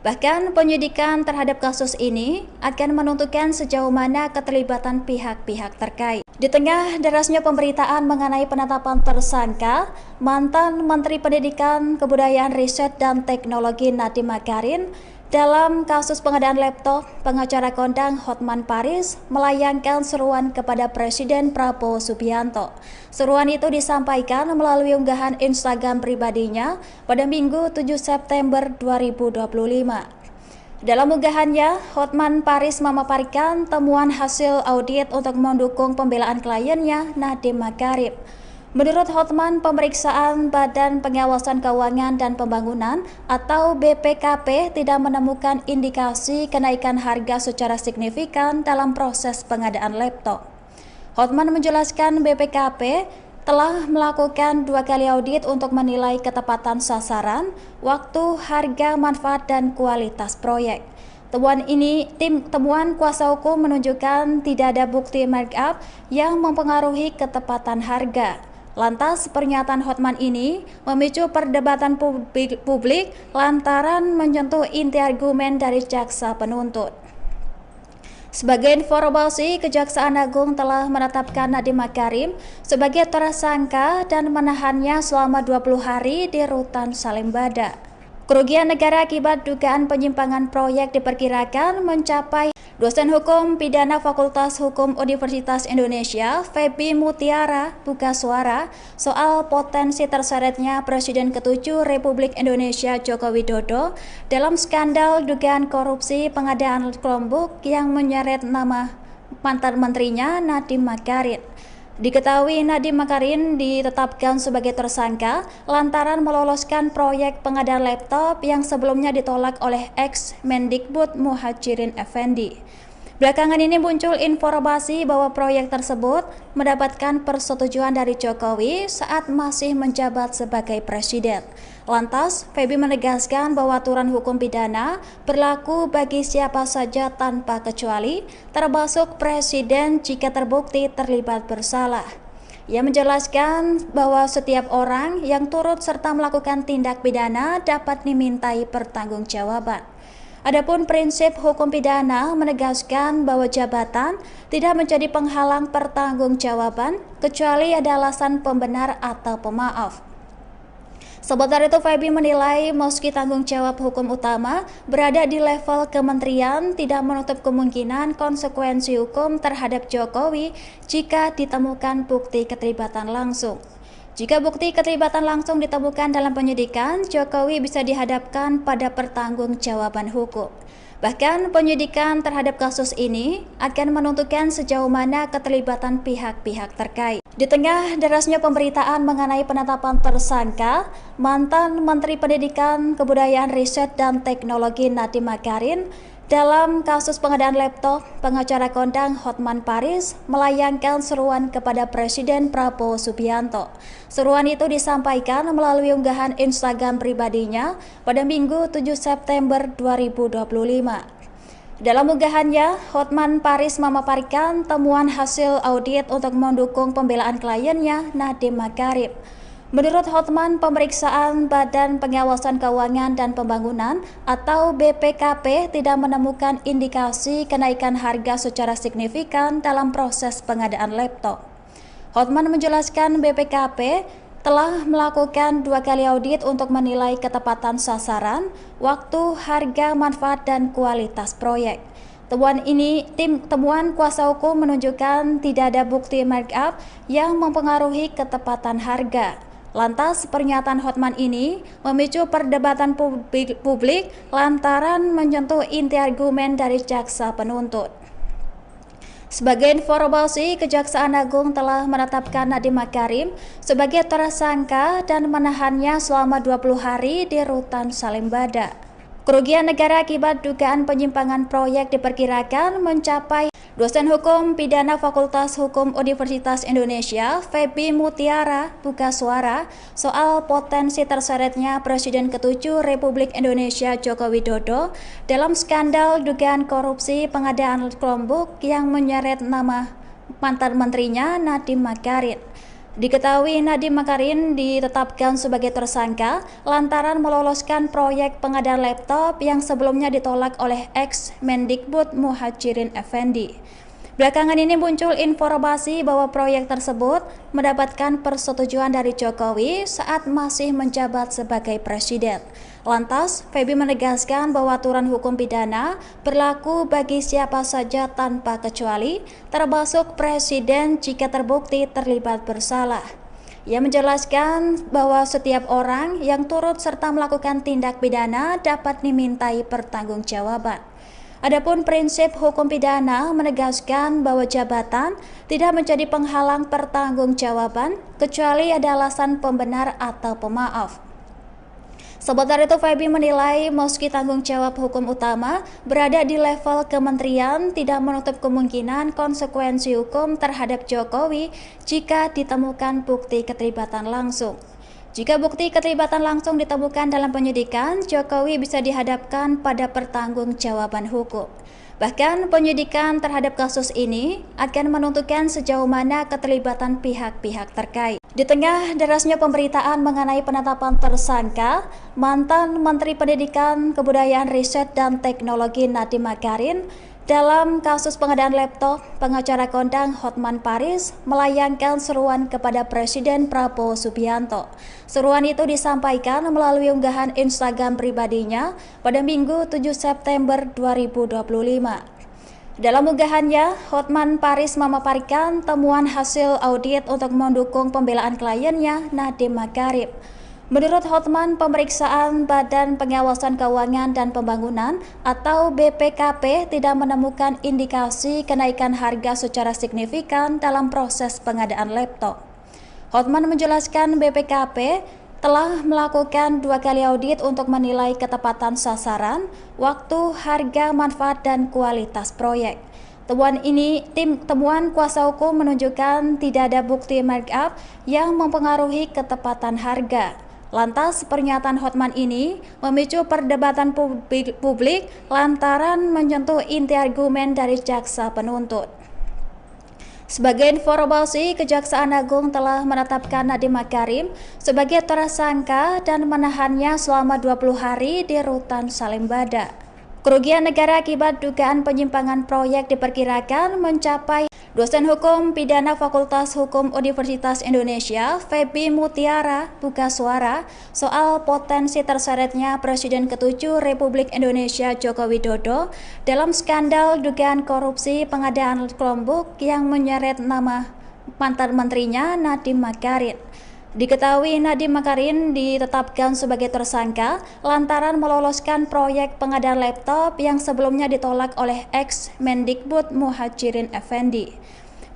Speaker 1: Bahkan penyidikan terhadap kasus ini akan menentukan sejauh mana keterlibatan pihak-pihak terkait. Di tengah derasnya pemberitaan mengenai penetapan tersangka, mantan Menteri Pendidikan, Kebudayaan, Riset, dan Teknologi Nadiem Makarim dalam kasus pengadaan laptop, pengacara kondang Hotman Paris melayangkan seruan kepada Presiden Prabowo Subianto. Seruan itu disampaikan melalui unggahan Instagram pribadinya pada Minggu 7 September 2025. Dalam unggahannya, Hotman Paris memaparkan temuan hasil audit untuk mendukung pembelaan kliennya Nadiem Makarim. Menurut Hotman, pemeriksaan Badan Pengawasan Keuangan dan Pembangunan atau BPKP tidak menemukan indikasi kenaikan harga secara signifikan dalam proses pengadaan laptop. Hotman menjelaskan BPKP telah melakukan 2 kali audit untuk menilai ketepatan sasaran, waktu, harga, manfaat, dan kualitas proyek. Temuan kuasa hukum menunjukkan tidak ada bukti markup yang mempengaruhi ketepatan harga. Lantas, pernyataan Hotman ini memicu perdebatan publik lantaran menyentuh inti argumen dari jaksa penuntut. Sebagai informasi, Kejaksaan Agung telah menetapkan Nadiem Makarim sebagai tersangka dan menahannya selama 20 hari di Rutan Salemba. Kerugian negara akibat dugaan penyimpangan proyek diperkirakan mencapai. Dosen Hukum Pidana Fakultas Hukum Universitas Indonesia, Feby Mutiara, buka suara soal potensi terseretnya Presiden ke-7 Republik Indonesia Joko Widodo dalam skandal dugaan korupsi pengadaan Chromebook yang menyeret nama mantan menterinya Nadiem Makarim. Diketahui Nadiem Makarim ditetapkan sebagai tersangka lantaran meloloskan proyek pengadaan laptop yang sebelumnya ditolak oleh ex-Mendikbud Muhajirin Effendi. Belakangan ini muncul informasi bahwa proyek tersebut mendapatkan persetujuan dari Jokowi saat masih menjabat sebagai presiden. Lantas, Feby menegaskan bahwa aturan hukum pidana berlaku bagi siapa saja tanpa kecuali, termasuk presiden jika terbukti terlibat bersalah. Ia menjelaskan bahwa setiap orang yang turut serta melakukan tindak pidana dapat dimintai pertanggungjawaban. Adapun prinsip hukum pidana menegaskan bahwa jabatan tidak menjadi penghalang pertanggungjawaban kecuali ada alasan pembenar atau pemaaf. Sementara itu, Feby menilai meski tanggung jawab hukum utama berada di level kementerian, tidak menutup kemungkinan konsekuensi hukum terhadap Jokowi jika ditemukan bukti keterlibatan langsung. Jika bukti keterlibatan langsung ditemukan dalam penyidikan, Jokowi bisa dihadapkan pada pertanggungjawaban hukum. Bahkan penyidikan terhadap kasus ini akan menentukan sejauh mana keterlibatan pihak-pihak terkait. Di tengah derasnya pemberitaan mengenai penetapan tersangka, mantan Menteri Pendidikan, Kebudayaan, Riset, dan Teknologi Nadiem Makarim dalam kasus pengadaan laptop, pengacara kondang Hotman Paris melayangkan seruan kepada Presiden Prabowo Subianto. Seruan itu disampaikan melalui unggahan Instagram pribadinya pada Minggu 7 September 2025. Dalam unggahannya, Hotman Paris memaparkan temuan hasil audit untuk mendukung pembelaan kliennya Nadiem Makarim. Menurut Hotman, pemeriksaan Badan Pengawasan Keuangan dan Pembangunan atau BPKP tidak menemukan indikasi kenaikan harga secara signifikan dalam proses pengadaan laptop. Hotman menjelaskan BPKP telah melakukan 2 kali audit untuk menilai ketepatan sasaran, waktu, harga, manfaat, dan kualitas proyek. Temuan kuasa hukum menunjukkan tidak ada bukti markup yang mempengaruhi ketepatan harga. Lantas, pernyataan Hotman ini memicu perdebatan publik lantaran menyentuh inti argumen dari jaksa penuntut. Sebagai informasi, Kejaksaan Agung telah menetapkan Nadiem Makarim sebagai tersangka dan menahannya selama 20 hari di Rutan Salemba. Kerugian negara akibat dugaan penyimpangan proyek diperkirakan mencapai. Dosen Hukum Pidana Fakultas Hukum Universitas Indonesia, Feby Mutiara, buka suara soal potensi terseretnya Presiden ke-7 Republik Indonesia Joko Widodo dalam skandal dugaan korupsi pengadaan Chromebook yang menyeret nama mantan menterinya Nadiem Makarim. Diketahui Nadiem Makarim ditetapkan sebagai tersangka lantaran meloloskan proyek pengadaan laptop yang sebelumnya ditolak oleh ex-Mendikbud Muhajirin Effendi. Belakangan ini muncul informasi bahwa proyek tersebut mendapatkan persetujuan dari Jokowi saat masih menjabat sebagai presiden. Lantas, Feby menegaskan bahwa aturan hukum pidana berlaku bagi siapa saja tanpa kecuali, termasuk presiden jika terbukti terlibat bersalah. Ia menjelaskan bahwa setiap orang yang turut serta melakukan tindak pidana dapat dimintai pertanggungjawaban. Adapun prinsip hukum pidana menegaskan bahwa jabatan tidak menjadi penghalang pertanggungjawaban kecuali ada alasan pembenar atau pemaaf. Sementara itu, Feby menilai meski tanggung jawab hukum utama berada di level kementerian, tidak menutup kemungkinan konsekuensi hukum terhadap Jokowi jika ditemukan bukti keterlibatan langsung. Jika bukti keterlibatan langsung ditemukan dalam penyidikan, Jokowi bisa dihadapkan pada pertanggungjawaban hukum. Bahkan penyidikan terhadap kasus ini akan menentukan sejauh mana keterlibatan pihak-pihak terkait. Di tengah derasnya pemberitaan mengenai penetapan tersangka, mantan Menteri Pendidikan, Kebudayaan, Riset, dan Teknologi Nadiem Makarim dalam kasus pengadaan laptop, pengacara kondang Hotman Paris melayangkan seruan kepada Presiden Prabowo Subianto. Seruan itu disampaikan melalui unggahan Instagram pribadinya pada Minggu 7 September 2025. Dalam unggahannya, Hotman Paris memaparkan temuan hasil audit untuk mendukung pembelaan kliennya Nadiem Makarim. Menurut Hotman, pemeriksaan Badan Pengawasan Keuangan dan Pembangunan atau BPKP tidak menemukan indikasi kenaikan harga secara signifikan dalam proses pengadaan laptop. Hotman menjelaskan BPKP telah melakukan 2 kali audit untuk menilai ketepatan sasaran, waktu, harga, manfaat, dan kualitas proyek. Temuan kuasa hukum menunjukkan tidak ada bukti markup yang mempengaruhi ketepatan harga. Lantas, pernyataan Hotman ini memicu perdebatan publik lantaran menyentuh inti argumen dari jaksa penuntut. Sebagai informasi, Kejaksaan Agung telah menetapkan Nadiem Makarim sebagai tersangka dan menahannya selama 20 hari di Rutan Salembada. Kerugian negara akibat dugaan penyimpangan proyek diperkirakan mencapai. Dosen Hukum Pidana Fakultas Hukum Universitas Indonesia, Feby Mutiara, buka suara soal potensi terseretnya Presiden ke-7 Republik Indonesia Joko Widodo dalam skandal dugaan korupsi pengadaan Chromebook yang menyeret nama mantan menterinya Nadiem Makarim. Diketahui Nadiem Makarim ditetapkan sebagai tersangka lantaran meloloskan proyek pengadaan laptop yang sebelumnya ditolak oleh ex-Mendikbud Muhajirin Effendi.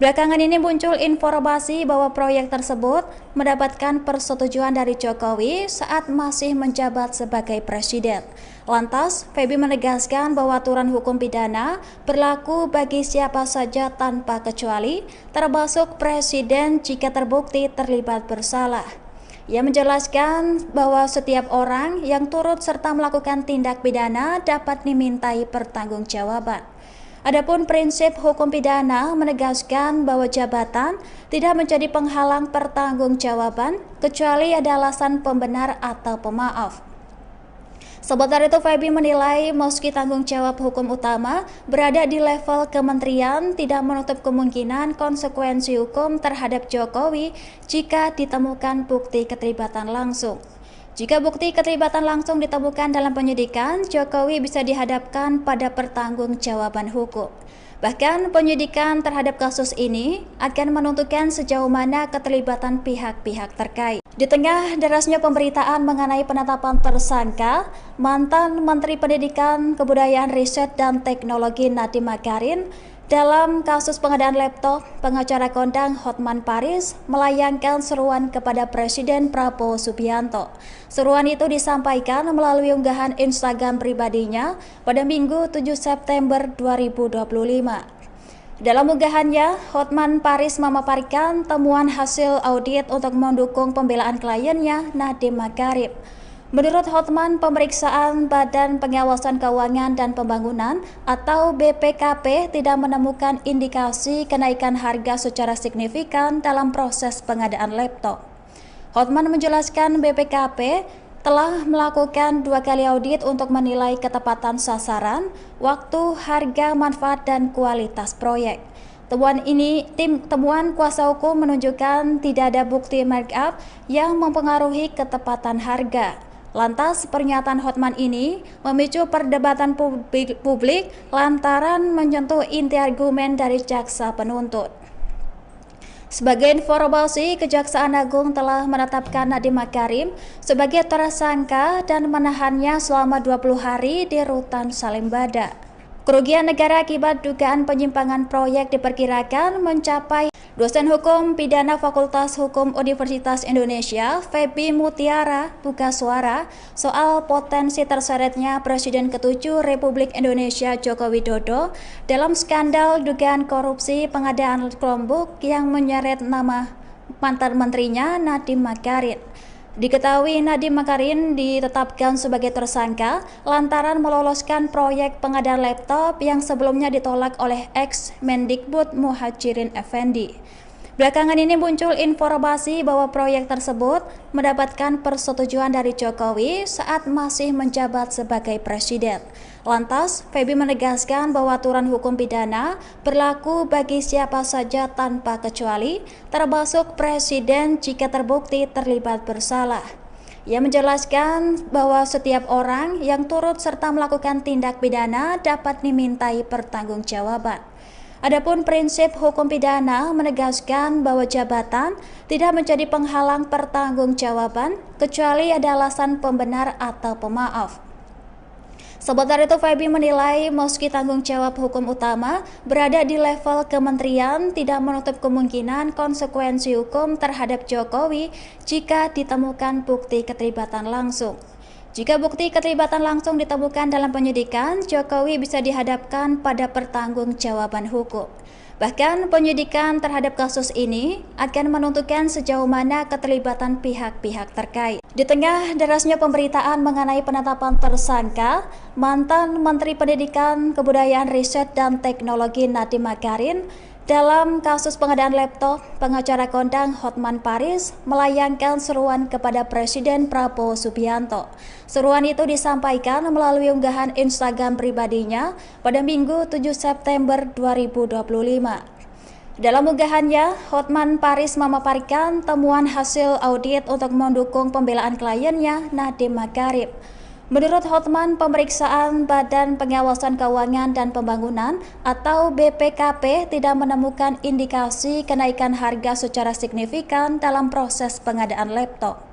Speaker 1: Belakangan ini muncul informasi bahwa proyek tersebut mendapatkan persetujuan dari Jokowi saat masih menjabat sebagai presiden. Lantas, Feby menegaskan bahwa aturan hukum pidana berlaku bagi siapa saja tanpa kecuali, termasuk presiden jika terbukti terlibat bersalah. Ia menjelaskan bahwa setiap orang yang turut serta melakukan tindak pidana dapat dimintai pertanggungjawaban. Adapun prinsip hukum pidana menegaskan bahwa jabatan tidak menjadi penghalang pertanggungjawaban kecuali ada alasan pembenar atau pemaaf. Sementara itu, Feby menilai meski tanggung jawab hukum utama berada di level kementerian, tidak menutup kemungkinan konsekuensi hukum terhadap Jokowi jika ditemukan bukti keterlibatan langsung. Jika bukti keterlibatan langsung ditemukan dalam penyidikan, Jokowi bisa dihadapkan pada pertanggungjawaban hukum. Bahkan penyidikan terhadap kasus ini akan menentukan sejauh mana keterlibatan pihak-pihak terkait. Di tengah derasnya pemberitaan mengenai penetapan tersangka, mantan Menteri Pendidikan, Kebudayaan, Riset, dan Teknologi Nadiem Makarim Dalam kasus pengadaan laptop, pengacara kondang Hotman Paris melayangkan seruan kepada Presiden Prabowo Subianto. Seruan itu disampaikan melalui unggahan Instagram pribadinya pada Minggu 7 September 2025. Dalam unggahannya, Hotman Paris memaparkan temuan hasil audit untuk mendukung pembelaan kliennya Nadiem Makarim. Menurut Hotman, pemeriksaan Badan Pengawasan Keuangan dan Pembangunan atau BPKP tidak menemukan indikasi kenaikan harga secara signifikan dalam proses pengadaan laptop. Hotman menjelaskan BPKP telah melakukan 2 kali audit untuk menilai ketepatan sasaran, waktu, harga, manfaat, dan kualitas proyek. Temuan kuasa hukum menunjukkan tidak ada bukti markup yang mempengaruhi ketepatan harga. Lantas, pernyataan Hotman ini memicu perdebatan publik lantaran menyentuh inti argumen dari jaksa penuntut. Sebagai informasi, Kejaksaan Agung telah menetapkan Nadiem Makarim sebagai tersangka dan menahannya selama 20 hari di Rutan Salemba. Kerugian negara akibat dugaan penyimpangan proyek diperkirakan mencapai. Dosen Hukum Pidana Fakultas Hukum Universitas Indonesia, Feby Mutiara, buka suara soal potensi terseretnya Presiden ke-7 Republik Indonesia Joko Widodo dalam skandal dugaan korupsi pengadaan Chromebook yang menyeret nama mantan menterinya Nadiem Makarim. Diketahui Nadiem Makarim ditetapkan sebagai tersangka lantaran meloloskan proyek pengadaan laptop yang sebelumnya ditolak oleh ex-Mendikbud Muhajirin Effendi. Belakangan ini muncul informasi bahwa proyek tersebut mendapatkan persetujuan dari Jokowi saat masih menjabat sebagai presiden. Lantas, Feby menegaskan bahwa aturan hukum pidana berlaku bagi siapa saja tanpa kecuali, termasuk presiden jika terbukti terlibat bersalah. Ia menjelaskan bahwa setiap orang yang turut serta melakukan tindak pidana dapat dimintai pertanggungjawaban. Adapun prinsip hukum pidana menegaskan bahwa jabatan tidak menjadi penghalang pertanggungjawaban kecuali ada alasan pembenar atau pemaaf. Sementara itu, Feby menilai meski tanggung jawab hukum utama berada di level kementerian, tidak menutup kemungkinan konsekuensi hukum terhadap Jokowi jika ditemukan bukti keterlibatan langsung. Jika bukti keterlibatan langsung ditemukan dalam penyidikan, Jokowi bisa dihadapkan pada pertanggungjawaban hukum. Bahkan penyidikan terhadap kasus ini akan menentukan sejauh mana keterlibatan pihak-pihak terkait. Di tengah derasnya pemberitaan mengenai penetapan tersangka, mantan Menteri Pendidikan, Kebudayaan, Riset, dan Teknologi Nadiem Makarim dalam kasus pengadaan laptop, pengacara kondang Hotman Paris melayangkan seruan kepada Presiden Prabowo Subianto. Seruan itu disampaikan melalui unggahan Instagram pribadinya pada Minggu 7 September 2025. Dalam unggahannya, Hotman Paris memaparkan temuan hasil audit untuk mendukung pembelaan kliennya Nadiem Makarim. Menurut Hotman, pemeriksaan Badan Pengawasan Keuangan dan Pembangunan atau BPKP tidak menemukan indikasi kenaikan harga secara signifikan dalam proses pengadaan laptop.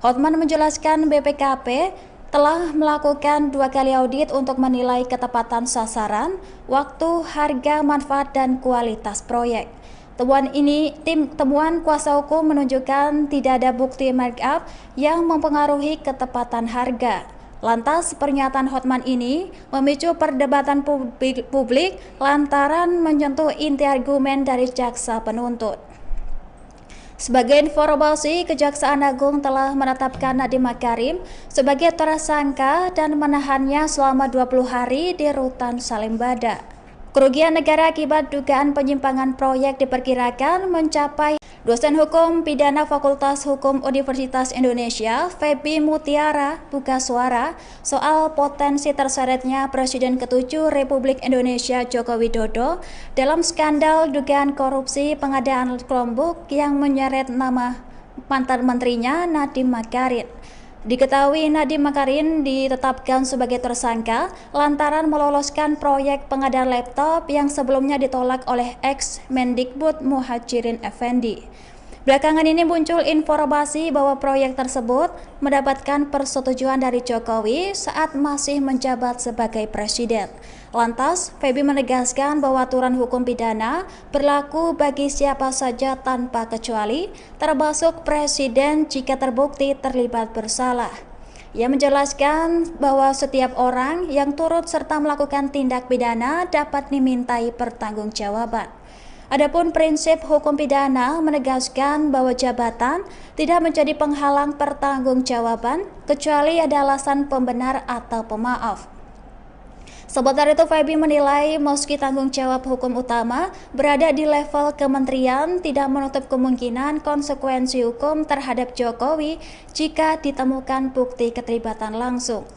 Speaker 1: Hotman menjelaskan BPKP telah melakukan 2 kali audit untuk menilai ketepatan sasaran, waktu, harga, manfaat, dan kualitas proyek. Temuan kuasa hukum menunjukkan tidak ada bukti markup yang mempengaruhi ketepatan harga. Lantas, pernyataan Hotman ini memicu perdebatan publik lantaran menyentuh inti argumen dari jaksa penuntut. Sebagai informasi, Kejaksaan Agung telah menetapkan Nadiem Makarim sebagai tersangka dan menahannya selama 20 hari di Rutan Salemba. Kerugian negara akibat dugaan penyimpangan proyek diperkirakan mencapai. Dosen Hukum Pidana Fakultas Hukum Universitas Indonesia, Feby Mutiara, buka suara soal potensi terseretnya Presiden ke-7 Republik Indonesia Joko Widodo dalam skandal dugaan korupsi pengadaan Chromebook yang menyeret nama mantan menterinya Nadiem Makarim. Diketahui Nadiem Makarim ditetapkan sebagai tersangka lantaran meloloskan proyek pengadaan laptop yang sebelumnya ditolak oleh ex-Mendikbud Muhajirin Effendi. Belakangan ini muncul informasi bahwa proyek tersebut mendapatkan persetujuan dari Jokowi saat masih menjabat sebagai presiden. Lantas, Feby menegaskan bahwa aturan hukum pidana berlaku bagi siapa saja tanpa kecuali, termasuk presiden jika terbukti terlibat bersalah. Ia menjelaskan bahwa setiap orang yang turut serta melakukan tindak pidana dapat dimintai pertanggungjawaban. Adapun prinsip hukum pidana menegaskan bahwa jabatan tidak menjadi penghalang pertanggungjawaban kecuali ada alasan pembenar atau pemaaf. Sementara itu, Feby menilai meski tanggung jawab hukum utama berada di level kementerian, tidak menutup kemungkinan konsekuensi hukum terhadap Jokowi jika ditemukan bukti keterlibatan langsung.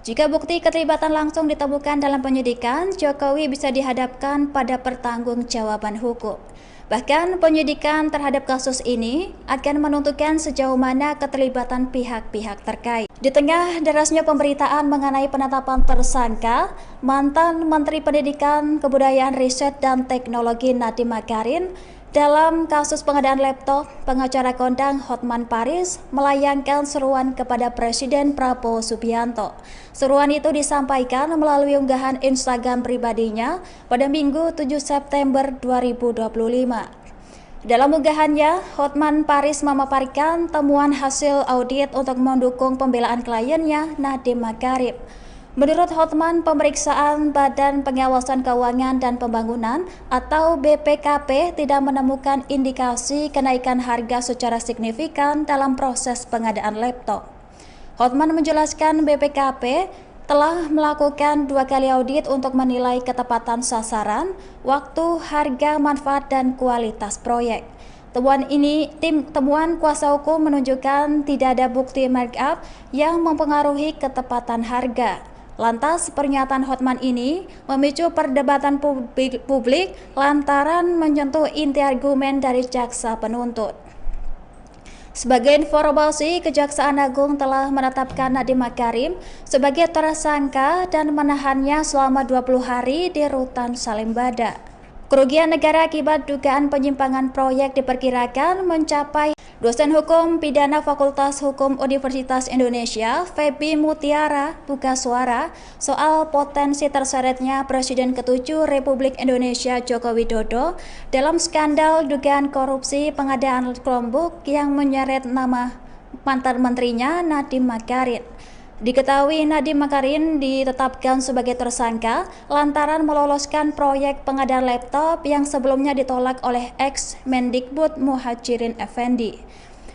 Speaker 1: Jika bukti keterlibatan langsung ditemukan dalam penyidikan, Jokowi bisa dihadapkan pada pertanggungjawaban hukum. Bahkan penyidikan terhadap kasus ini akan menentukan sejauh mana keterlibatan pihak-pihak terkait. Di tengah derasnya pemberitaan mengenai penetapan tersangka, mantan Menteri Pendidikan, Kebudayaan, Riset, dan Teknologi Nadiem Makarim dalam kasus pengadaan laptop, pengacara kondang Hotman Paris melayangkan seruan kepada Presiden Prabowo Subianto. Seruan itu disampaikan melalui unggahan Instagram pribadinya pada Minggu 7 September 2025. Dalam unggahannya, Hotman Paris memaparkan temuan hasil audit untuk mendukung pembelaan kliennya Nadiem Makarim. Menurut Hotman, pemeriksaan Badan Pengawasan Keuangan dan Pembangunan atau BPKP tidak menemukan indikasi kenaikan harga secara signifikan dalam proses pengadaan laptop. Hotman menjelaskan BPKP telah melakukan 2 kali audit untuk menilai ketepatan sasaran, waktu, harga, manfaat, dan kualitas proyek. Temuan kuasa hukum menunjukkan tidak ada bukti markup yang mempengaruhi ketepatan harga. Lantas, pernyataan Hotman ini memicu perdebatan publik lantaran menyentuh inti argumen dari jaksa penuntut. Sebagai informasi, Kejaksaan Agung telah menetapkan Nadiem Makarim sebagai tersangka dan menahannya selama 20 hari di Rutan Salimbada. Kerugian negara akibat dugaan penyimpangan proyek diperkirakan mencapai. Dosen Hukum Pidana Fakultas Hukum Universitas Indonesia, Feby Mutiara, buka suara soal potensi terseretnya Presiden ke-7 Republik Indonesia Joko Widodo dalam skandal dugaan korupsi pengadaan Chromebook yang menyeret nama mantan menterinya Nadiem Makarim. Diketahui Nadiem Makarim ditetapkan sebagai tersangka lantaran meloloskan proyek pengadaan laptop yang sebelumnya ditolak oleh ex-Mendikbud Muhajirin Effendi.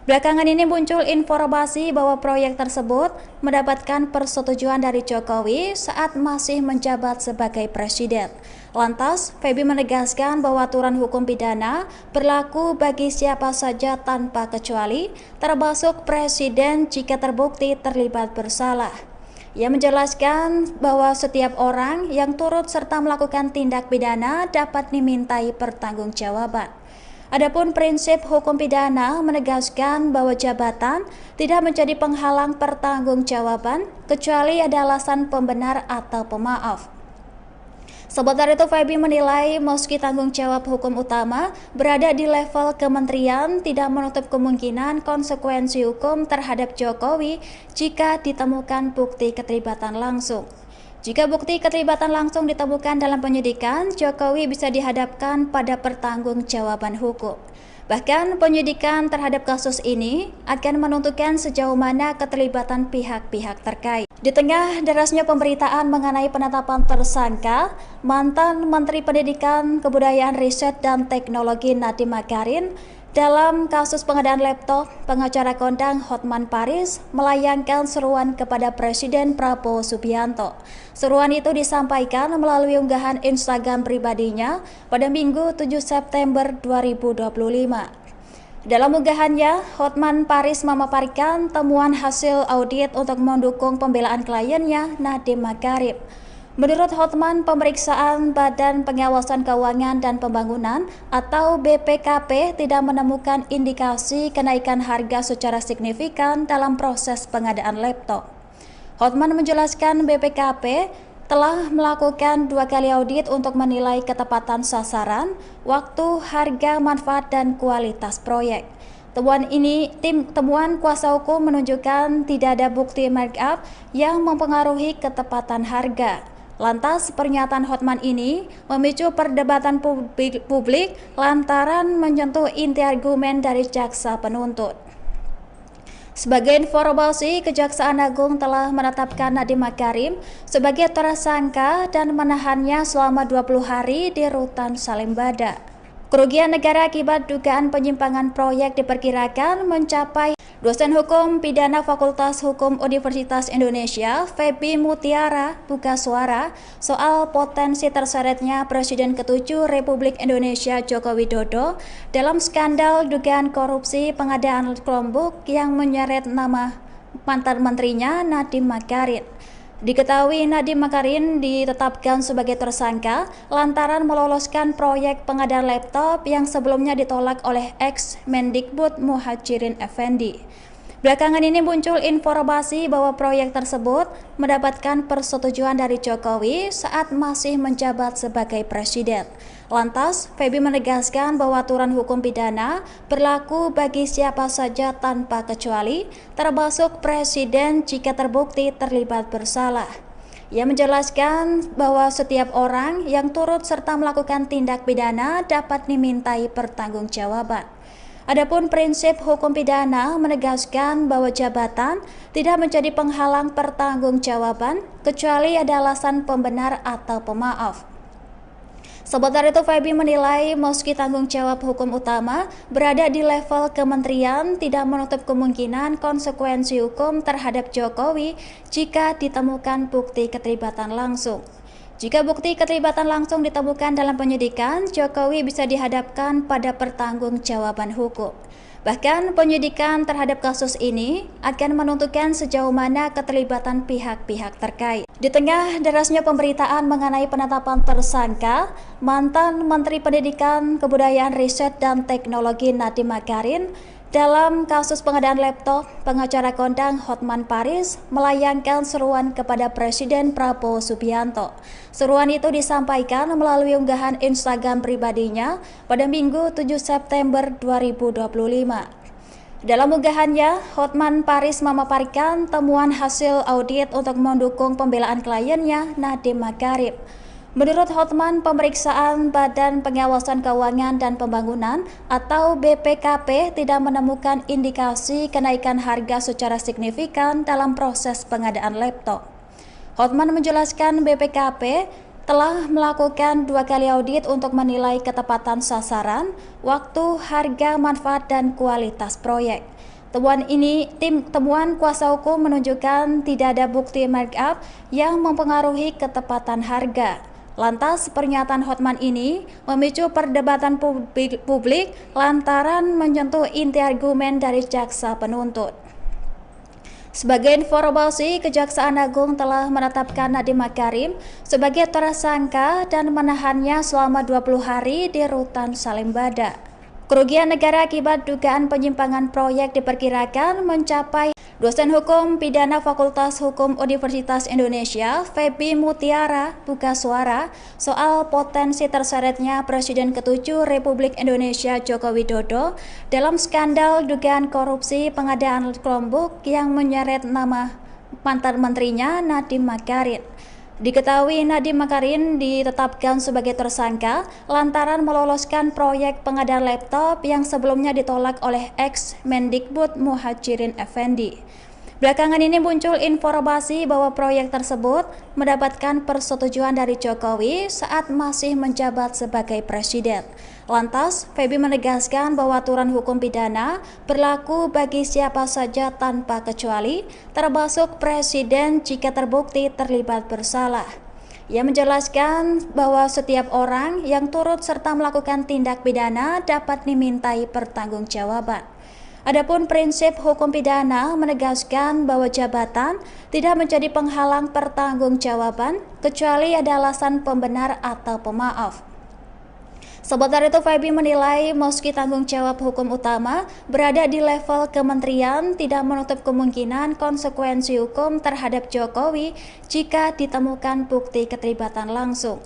Speaker 1: Belakangan ini muncul informasi bahwa proyek tersebut mendapatkan persetujuan dari Jokowi saat masih menjabat sebagai presiden. Lantas, Feby menegaskan bahwa aturan hukum pidana berlaku bagi siapa saja tanpa kecuali, termasuk presiden jika terbukti terlibat bersalah. Ia menjelaskan bahwa setiap orang yang turut serta melakukan tindak pidana dapat dimintai pertanggungjawaban. Adapun prinsip hukum pidana menegaskan bahwa jabatan tidak menjadi penghalang pertanggungjawaban kecuali ada alasan pembenar atau pemaaf. Sementara itu, Feby menilai meski tanggung jawab hukum utama berada di level kementerian, tidak menutup kemungkinan konsekuensi hukum terhadap Jokowi jika ditemukan bukti keterlibatan langsung. Jika bukti keterlibatan langsung ditemukan dalam penyidikan, Jokowi bisa dihadapkan pada pertanggungjawaban hukum. Bahkan penyidikan terhadap kasus ini akan menentukan sejauh mana keterlibatan pihak-pihak terkait. Di tengah derasnya pemberitaan mengenai penetapan tersangka, mantan Menteri Pendidikan, Kebudayaan, Riset, dan Teknologi Nadiem Makarim dalam kasus pengadaan laptop, pengacara kondang Hotman Paris melayangkan seruan kepada Presiden Prabowo Subianto. Seruan itu disampaikan melalui unggahan Instagram pribadinya pada Minggu 7 September 2025. Dalam unggahannya, Hotman Paris memaparkan temuan hasil audit untuk mendukung pembelaan kliennya Nadiem Makarim. Menurut Hotman, pemeriksaan Badan Pengawasan Keuangan dan Pembangunan atau BPKP tidak menemukan indikasi kenaikan harga secara signifikan dalam proses pengadaan laptop. Hotman menjelaskan BPKP telah melakukan 2 kali audit untuk menilai ketepatan sasaran, waktu, harga, manfaat, dan kualitas proyek. Temuan kuasa hukum menunjukkan tidak ada bukti markup yang mempengaruhi ketepatan harga. Lantas, pernyataan Hotman ini memicu perdebatan publik lantaran menyentuh inti argumen dari jaksa penuntut. Sebagai informasi, Kejaksaan Agung telah menetapkan Nadiem Makarim sebagai tersangka dan menahannya selama 20 hari di Rutan Salemba. Kerugian negara akibat dugaan penyimpangan proyek diperkirakan mencapai. Dosen Hukum Pidana Fakultas Hukum Universitas Indonesia, Feby Mutiara, buka suara soal potensi terseretnya Presiden ke-7 Republik Indonesia Joko Widodo dalam skandal dugaan korupsi pengadaan Chromebook yang menyeret nama mantan menterinya Nadiem Makarim. Diketahui Nadiem Makarim ditetapkan sebagai tersangka lantaran meloloskan proyek pengadaan laptop yang sebelumnya ditolak oleh ex-Mendikbud Muhajirin Effendi. Belakangan ini muncul informasi bahwa proyek tersebut mendapatkan persetujuan dari Jokowi saat masih menjabat sebagai presiden. Lantas, Feby menegaskan bahwa aturan hukum pidana berlaku bagi siapa saja tanpa kecuali, termasuk presiden jika terbukti terlibat bersalah. Ia menjelaskan bahwa setiap orang yang turut serta melakukan tindak pidana dapat dimintai pertanggungjawaban. Adapun prinsip hukum pidana menegaskan bahwa jabatan tidak menjadi penghalang pertanggungjawaban kecuali ada alasan pembenar atau pemaaf. Sementara itu, Feby menilai meski tanggung jawab hukum utama berada di level kementerian, tidak menutup kemungkinan konsekuensi hukum terhadap Jokowi jika ditemukan bukti keterlibatan langsung. Jika bukti keterlibatan langsung ditemukan dalam penyidikan, Jokowi bisa dihadapkan pada pertanggungjawaban hukum. Bahkan penyidikan terhadap kasus ini akan menentukan sejauh mana keterlibatan pihak-pihak terkait. Di tengah derasnya pemberitaan mengenai penetapan tersangka, mantan Menteri Pendidikan, Kebudayaan, Riset, dan Teknologi Nadiem Makarim dalam kasus pengadaan laptop, pengacara kondang Hotman Paris melayangkan seruan kepada Presiden Prabowo Subianto. Seruan itu disampaikan melalui unggahan Instagram pribadinya pada Minggu 7 September 2025. Dalam unggahannya, Hotman Paris memaparkan temuan hasil audit untuk mendukung pembelaan kliennya Nadiem Makarim. Menurut Hotman, pemeriksaan Badan Pengawasan Keuangan dan Pembangunan atau BPKP tidak menemukan indikasi kenaikan harga secara signifikan dalam proses pengadaan laptop. Hotman menjelaskan BPKP telah melakukan 2 kali audit untuk menilai ketepatan sasaran, waktu, harga, manfaat, dan kualitas proyek. Temuan kuasa hukum menunjukkan tidak ada bukti markup yang mempengaruhi ketepatan harga. Lantas, pernyataan Hotman ini memicu perdebatan publik lantaran menyentuh inti argumen dari jaksa penuntut. Sebagai informasi, Kejaksaan Agung telah menetapkan Nadiem Makarim sebagai tersangka dan menahannya selama 20 hari di Rutan Salemba. Kerugian negara akibat dugaan penyimpangan proyek diperkirakan mencapai. Dosen Hukum Pidana Fakultas Hukum Universitas Indonesia, Feby Mutiara, buka suara soal potensi terseretnya Presiden ke-7 Republik Indonesia Joko Widodo dalam skandal dugaan korupsi pengadaan Chromebook yang menyeret nama mantan menterinya Nadiem Makarim. Diketahui Nadiem Makarim ditetapkan sebagai tersangka lantaran meloloskan proyek pengadaan laptop yang sebelumnya ditolak oleh ex-Mendikbud Muhajirin Effendi. Belakangan ini muncul informasi bahwa proyek tersebut mendapatkan persetujuan dari Jokowi saat masih menjabat sebagai presiden. Lantas, Feby menegaskan bahwa aturan hukum pidana berlaku bagi siapa saja tanpa kecuali, termasuk presiden jika terbukti terlibat bersalah. Ia menjelaskan bahwa setiap orang yang turut serta melakukan tindak pidana dapat dimintai pertanggungjawaban. Adapun prinsip hukum pidana menegaskan bahwa jabatan tidak menjadi penghalang pertanggungjawaban kecuali ada alasan pembenar atau pemaaf. Sementara itu, Feby menilai meski tanggung jawab hukum utama berada di level kementerian, tidak menutup kemungkinan konsekuensi hukum terhadap Jokowi jika ditemukan bukti keterlibatan langsung.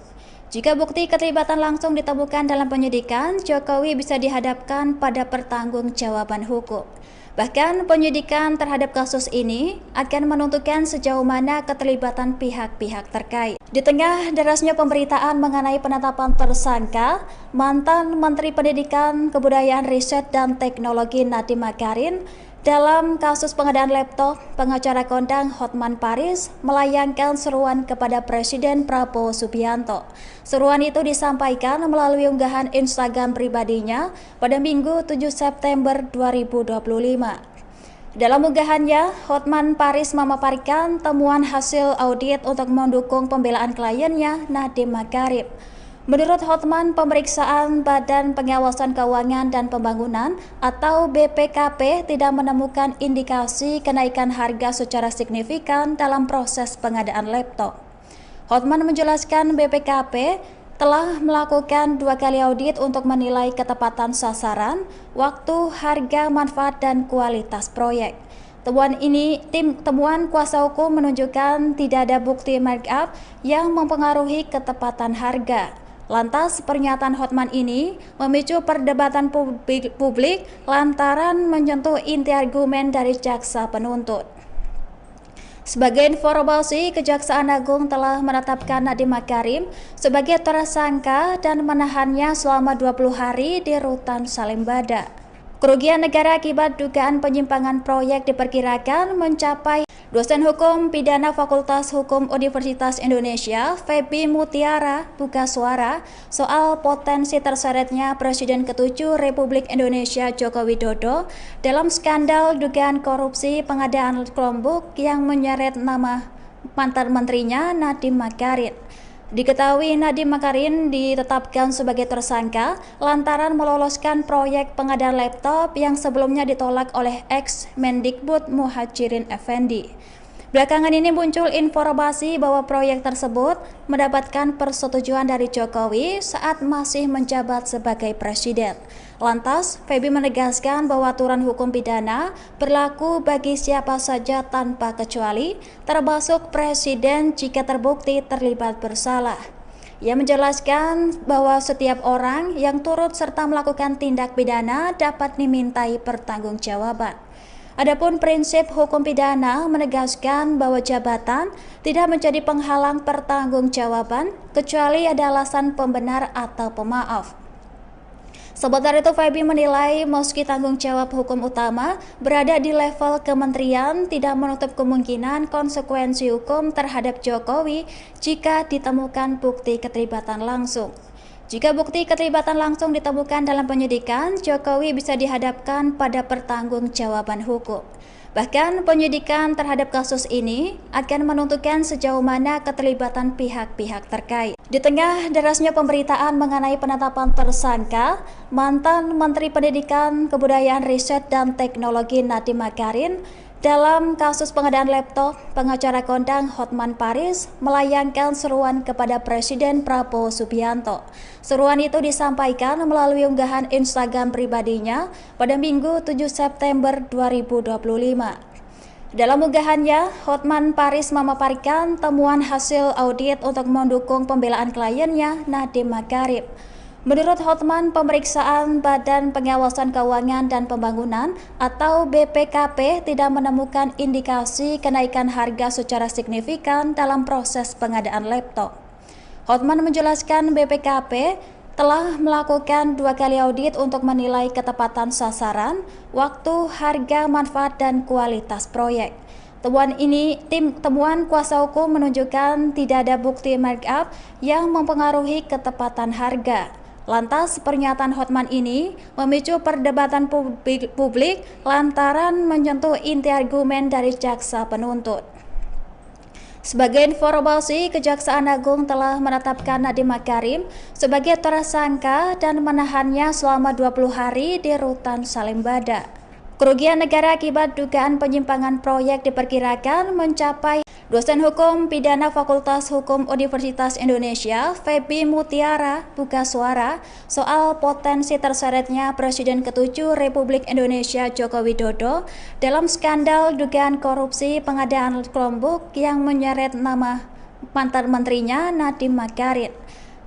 Speaker 1: Jika bukti keterlibatan langsung ditemukan dalam penyidikan, Jokowi bisa dihadapkan pada pertanggungjawaban hukum. Bahkan penyidikan terhadap kasus ini akan menentukan sejauh mana keterlibatan pihak-pihak terkait. Di tengah derasnya pemberitaan mengenai penetapan tersangka, mantan Menteri Pendidikan, Kebudayaan, Riset, dan Teknologi Nadiem Makarim dalam kasus pengadaan laptop, pengacara kondang Hotman Paris melayangkan seruan kepada Presiden Prabowo Subianto. Seruan itu disampaikan melalui unggahan Instagram pribadinya pada Minggu 7 September 2025. Dalam unggahannya, Hotman Paris memaparkan temuan hasil audit untuk mendukung pembelaan kliennya Nadiem Makarim. Menurut Hotman, pemeriksaan Badan Pengawasan Keuangan dan Pembangunan atau BPKP tidak menemukan indikasi kenaikan harga secara signifikan dalam proses pengadaan laptop. Hotman menjelaskan BPKP telah melakukan 2 kali audit untuk menilai ketepatan sasaran, waktu, harga, manfaat, dan kualitas proyek. Temuan kuasa hukum menunjukkan tidak ada bukti markup yang mempengaruhi ketepatan harga. Lantas, pernyataan Hotman ini memicu perdebatan publik lantaran menyentuh inti argumen dari jaksa penuntut. Sebagai informasi, Kejaksaan Agung telah menetapkan Nadiem Makarim sebagai tersangka dan menahannya selama 20 hari di Rutan Salemba. Kerugian negara akibat dugaan penyimpangan proyek diperkirakan mencapai. Dosen Hukum Pidana Fakultas Hukum Universitas Indonesia, Feby Mutiara, buka suara soal potensi terseretnya Presiden ke-7 Republik Indonesia Joko Widodo dalam skandal dugaan korupsi pengadaan Chromebook yang menyeret nama mantan menterinya Nadiem Makarim. Diketahui Nadiem Makarim ditetapkan sebagai tersangka lantaran meloloskan proyek pengadaan laptop yang sebelumnya ditolak oleh ex-Mendikbud Muhajirin Effendi. Belakangan ini muncul informasi bahwa proyek tersebut mendapatkan persetujuan dari Jokowi saat masih menjabat sebagai presiden. Lantas, Feby menegaskan bahwa aturan hukum pidana berlaku bagi siapa saja tanpa kecuali, termasuk presiden jika terbukti terlibat bersalah. Ia menjelaskan bahwa setiap orang yang turut serta melakukan tindak pidana dapat dimintai pertanggungjawaban. Adapun prinsip hukum pidana menegaskan bahwa jabatan tidak menjadi penghalang pertanggungjawaban kecuali ada alasan pembenar atau pemaaf. Sementara itu, Feby menilai meski tanggung jawab hukum utama berada di level kementerian, tidak menutup kemungkinan konsekuensi hukum terhadap Jokowi jika ditemukan bukti keterlibatan langsung. Jika bukti keterlibatan langsung ditemukan dalam penyidikan, Jokowi bisa dihadapkan pada pertanggungjawaban hukum. Bahkan penyidikan terhadap kasus ini akan menentukan sejauh mana keterlibatan pihak-pihak terkait. Di tengah derasnya pemberitaan mengenai penetapan tersangka, mantan Menteri Pendidikan, Kebudayaan, Riset, dan Teknologi Nadiem Makarim dalam kasus pengadaan laptop, pengacara kondang Hotman Paris melayangkan seruan kepada Presiden Prabowo Subianto. Seruan itu disampaikan melalui unggahan Instagram pribadinya pada Minggu 7 September 2025. Dalam unggahannya, Hotman Paris memaparkan temuan hasil audit untuk mendukung pembelaan kliennya Nadiem Makarim. Menurut Hotman, pemeriksaan Badan Pengawasan Keuangan dan Pembangunan atau BPKP tidak menemukan indikasi kenaikan harga secara signifikan dalam proses pengadaan laptop. Hotman menjelaskan BPKP telah melakukan 2 kali audit untuk menilai ketepatan sasaran, waktu, harga, manfaat, dan kualitas proyek. Temuan kuasa hukum menunjukkan tidak ada bukti markup yang mempengaruhi ketepatan harga. Lantas, pernyataan Hotman ini memicu perdebatan publik lantaran menyentuh inti argumen dari jaksa penuntut. Sebagai informasi, Kejaksaan Agung telah menetapkan Nadiem Makarim sebagai tersangka dan menahannya selama 20 hari di Rutan Salemba. Kerugian negara akibat dugaan penyimpangan proyek diperkirakan mencapai. Dosen Hukum Pidana Fakultas Hukum Universitas Indonesia, Feby Mutiara, buka suara soal potensi terseretnya Presiden ke-7 Republik Indonesia Joko Widodo dalam skandal dugaan korupsi pengadaan Chromebook yang menyeret nama mantan menterinya Nadiem Makarim.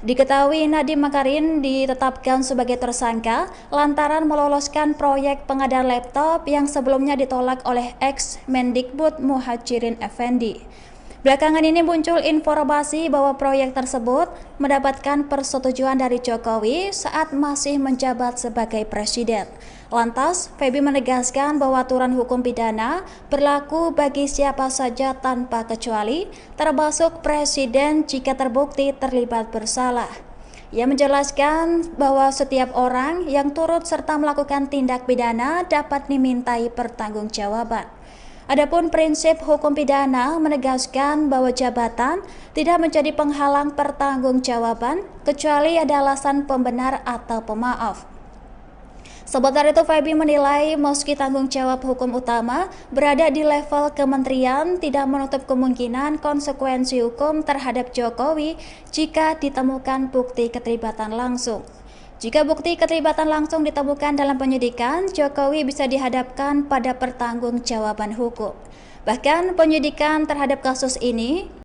Speaker 1: Diketahui Nadiem Makarim ditetapkan sebagai tersangka lantaran meloloskan proyek pengadaan laptop yang sebelumnya ditolak oleh ex-Mendikbud Muhajirin Effendi. Belakangan ini muncul informasi bahwa proyek tersebut mendapatkan persetujuan dari Jokowi saat masih menjabat sebagai presiden. Lantas, Feby menegaskan bahwa aturan hukum pidana berlaku bagi siapa saja tanpa kecuali, termasuk presiden jika terbukti terlibat bersalah. Ia menjelaskan bahwa setiap orang yang turut serta melakukan tindak pidana dapat dimintai pertanggungjawaban. Adapun prinsip hukum pidana menegaskan bahwa jabatan tidak menjadi penghalang pertanggungjawaban kecuali ada alasan pembenar atau pemaaf. Sementara itu, Feby menilai meski tanggung jawab hukum utama berada di level kementerian, tidak menutup kemungkinan konsekuensi hukum terhadap Jokowi jika ditemukan bukti keterlibatan langsung. Jika bukti keterlibatan langsung ditemukan dalam penyidikan, Jokowi bisa dihadapkan pada pertanggungjawaban hukum. Bahkan penyidikan terhadap kasus ini